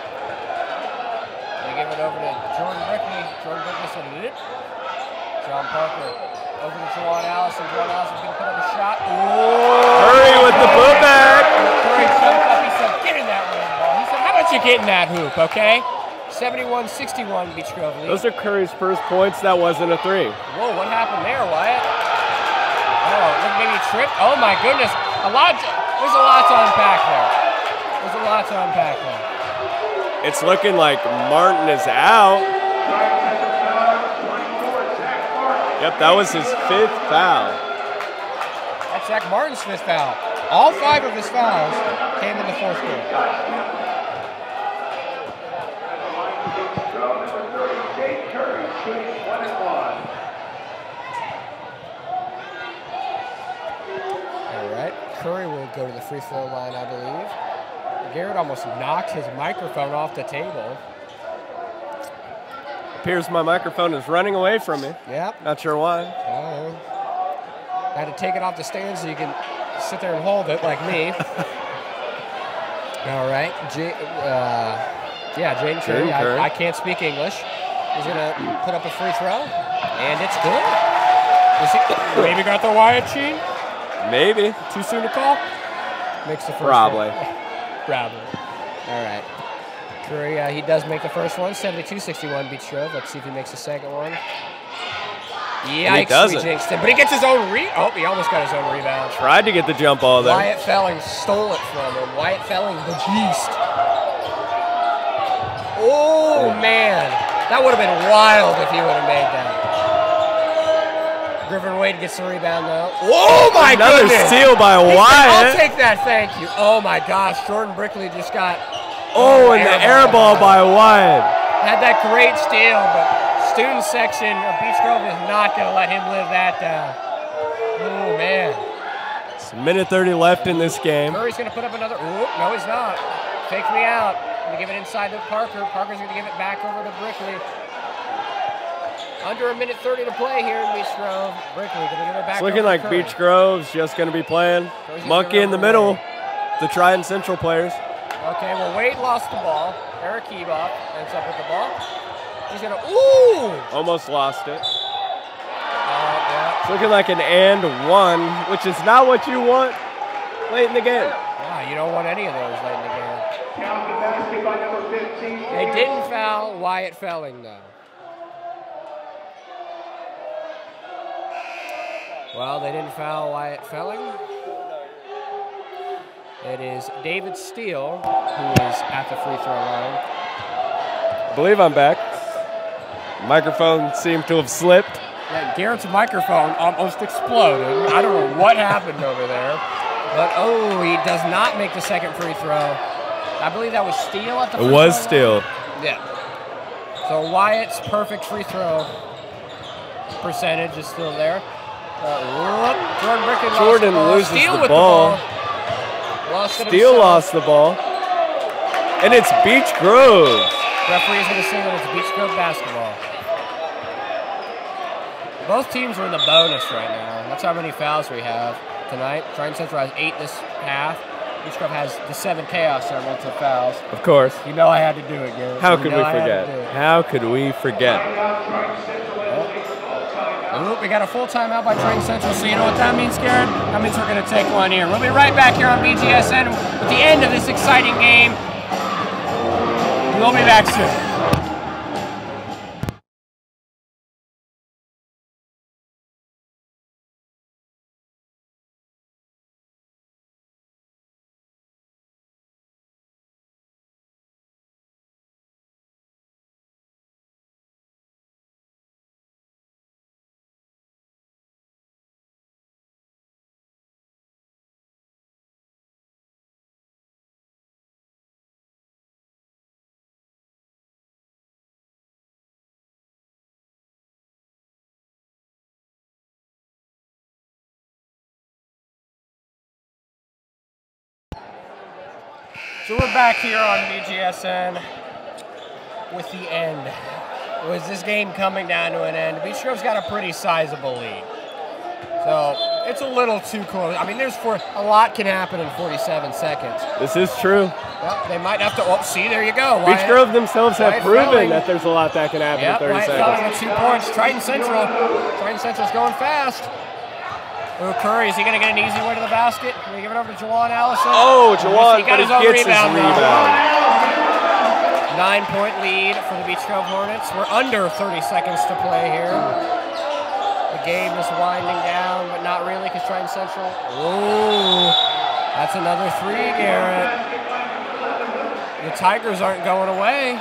They give it over to Jordan Brickley. Jordan Brickley said, "It." John Parker over to Juwan Allison. Juwan Allison's going to put up a shot. Ooh. Curry with the putback. Curry jumped up. He said, get in that rim ball. He said, how about you get in that hoop, okay? 71-61 Beach Grove lead. Those are Curry's first points. That wasn't a 3. Whoa, what happened there, Wyatt? Oh, look, maybe he tripped. Oh, my goodness. There's a lot to unpack there. It's looking like Martin is out. Yep, that was his 5th foul. That's Zach Martin's 5th foul. All 5 of his fouls came in the fourth quarter. All right, Curry will go to the free throw line, I believe. Garrett almost knocked his microphone off the table. Appears my microphone is running away from me. Yep. Not sure why. Had to take it off the stand so you can sit there and hold it like me. All right. Jaden Curry. I can't speak English. He's going to put up a free throw, and it's good. Maybe got the Wyatt Sheen? Maybe. Too soon to call? Makes the first Probably. Probably. All right. Curry, he does make the first one. 72-61 beats Shrove. Let's see if he makes the second one. Yikes, we jinxed him. But he gets his own Oh, he almost got his own rebound. Tried to get the jump ball there. Wyatt Felling stole it from him. Wyatt Felling, the beast. Oh, man. That would have been wild if he would have made that. Griffin Wade gets the rebound, though. Oh, my goodness. Another steal by Wyatt. I'll take that, thank you. Oh, my gosh. Jordan Brickley just got... Oh, and the air ball by Wyatt. Had that great steal, but student section of Beach Grove is not going to let him live that down. Oh, man. It's a minute 30 left in this game. Curry's going to put up another. Ooh, no, he's not. Takes me out. Going to give it inside to Parker. Parker's going to give it back over to Brickley. Under a minute 30 to play here in Beach Grove. Brickley going to give it back. It's looking like Curry. Beach Grove's just going to be playing monkey in the middle. The Trident Central players. Okay, well, Wade lost the ball. Eric Ebop ends up with the ball. He's going to, ooh! Almost lost it. Yeah. It's looking like an and one, which is not what you want late in the game. Wow, you don't want any of those late in the game. They didn't foul Wyatt Felling, though. Well, they didn't foul Wyatt Felling. It is David Steele who is at the free throw line. I believe I'm back. Microphone seemed to have slipped. Yeah, Garrett's microphone almost exploded. I don't know what happened over there. But, oh, he does not make the second free throw. I believe that was Steele at the free throw. It was Steele. Yeah. So Wyatt's perfect free throw percentage is still there. Jordan Brickley Jordan loses the ball. Steele lost the ball. And it's Beach Grove. Referee is going to say that it's Beach Grove basketball. Both teams are in the bonus right now. That's how many fouls we have tonight. Trident Central has 8 this half. Beach Grove has the 7 Chaos Emeralds of fouls. Of course. You know I had to do it, Garrett. How could we forget? How could we forget? Oh, we got a full timeout by Trident Central, so you know what that means, Garrett? That means we're going to take one here. We'll be right back here on BGSN with the end of this exciting game. We'll be back soon. So we're back here on BGSN with the end. Was this game coming down to an end? Beach Grove's got a pretty sizable lead. So it's a little too close. I mean, a lot can happen in 47 seconds. This is true. Well, they might have to, see, there you go. Beach Grove themselves have proven that there's a lot that can happen in 30 seconds. Wyatt Felling with 2 points. Trident Central's going fast. Ooh, Curry, is he going to get an easy way to the basket? Can we give it over to Jawan Allison? Oh, Jawan, he got his own rebound. 9-point lead for the Beach Grove Hornets. We're under 30 seconds to play here. The game is winding down, but not really because Trident Central. Ooh, that's another 3, Garrett. The Tigers aren't going away.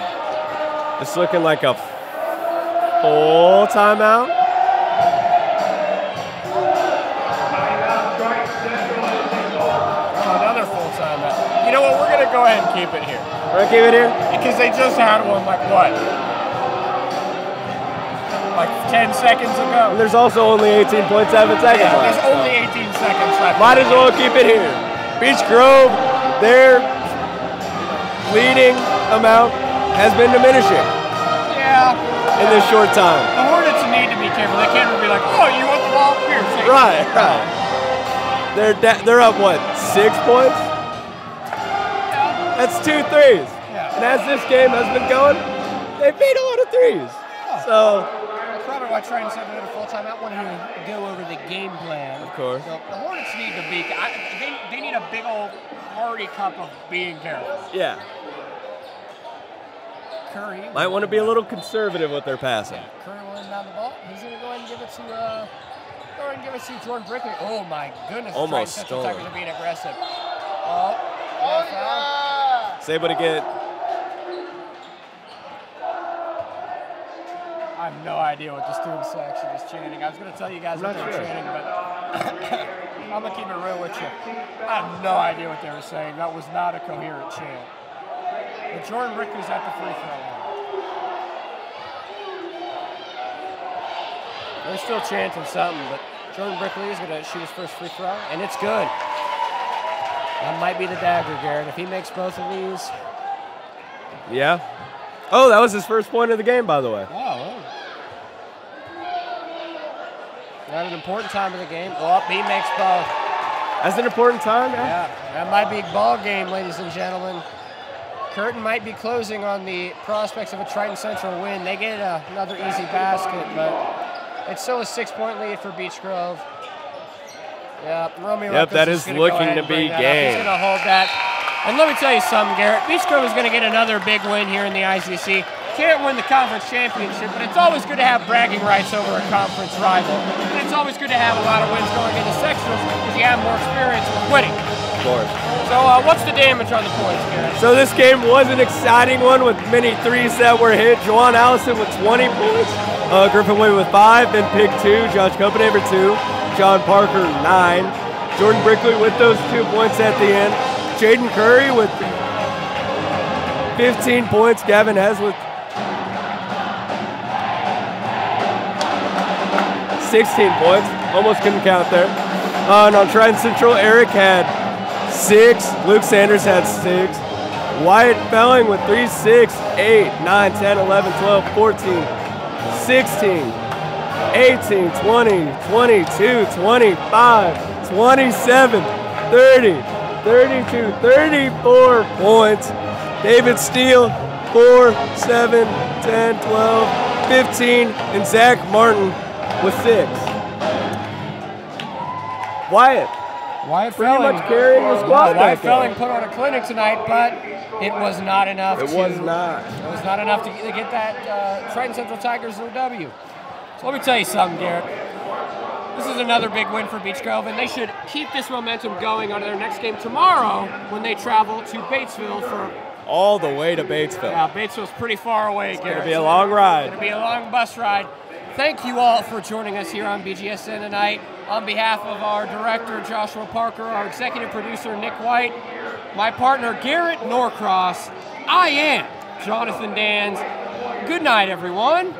It's looking like a full timeout. Another full timeout. You know what? We're going to go ahead and keep it here. We're going to keep it here? Because they just had one, like what? like 10 seconds ago. And there's also only 18.7 seconds left. There's only 18 seconds left. Might as well keep it here. Beech Grove, their leading amount has been diminishing. Yeah. In this short time. The Hornets need to be careful. They can't be like, oh, you want the ball? Here, take it. Right. They're up, what, 6 points? Yeah. That's 2 threes. Yeah. And as this game has been going, they've made a lot of threes. Yeah. So. That's probably why Triton said they're at a full timeout. Wanted to go over the game plan. Of course. So the Hornets need to be. They need a big old hearty cup of being careful. Yeah. Curry might want to be a little conservative with their passing. Yeah. Curry will inbound the ball. He's going to go ahead and give it to. Go ahead and give it to Jordan Brickley. Oh my goodness! Almost Central stolen. Tigers are being aggressive. Oh, yeah. It's able to get. I have no idea what the student section is chanting. I was going to tell you guys what they were chanting, but I'm going to keep it real with you. I have no idea what they were saying. That was not a coherent chant. But Jordan Brickley's at the free throw line. They're still chanting something, but Jordan Brickley is going to shoot his first free throw, and it's good. That might be the dagger, Garrett. If he makes both of these. Yeah. Oh, that was his first point of the game, by the way. Oh. At an important time of the game. Oh, he makes both. That's an important time, yeah. That might be a ball game, ladies and gentlemen. Curtin might be closing on the prospects of a Triton Central win. They get another easy basket, but it's still a 6-point lead for Beech Grove. Yep, Romeo. Yep, that is looking to be game. He's going to hold that. And let me tell you something, Garrett. Beech Grove is going to get another big win here in the ICC. Can't win the conference championship, but it's always good to have bragging rights over a conference rival. And it's always good to have a lot of wins going into sectionals because you have more experience with winning. Of course. So what's the damage on the points, Garrett? So this game was an exciting one with many threes that were hit. Juwan Allison with 20 points. Griffin Wade with 5, then Pig 2, Josh Copenaver 2, John Parker 9. Jordan Brickley with those 2 points at the end. Jaden Curry with 15 points. Gavin Hez with 16 points. Almost couldn't count there. And on Triton Central, Eric had 6. Luke Sanders had 6. Wyatt Felling with 3, 6, 8, 9, 10, 11, 12, 14, 16, 18, 20, 22, 25, 27, 30, 32, 34 points. David Steele, 4, 7, 10, 12, 15, and Zach Martin with 6. Wyatt pretty Felling, much carrying the squad. Wyatt Felling put on a clinic tonight, but it was not enough. It was not enough to get that Triton Central Tigers a W. So let me tell you something, Garrett. This is another big win for Beech Grove, and they should keep this momentum going on their next game tomorrow when they travel to Batesville for. All the way to Batesville. Yeah, Batesville's pretty far away, Garrett. It's going to be a long ride. It's going to be a long bus ride. Thank you all for joining us here on BGSN tonight. On behalf of our director, Joshua Parker, our executive producer, Nick White, my partner, Garrett Norcross, I am Jonathan Dans. Good night, everyone.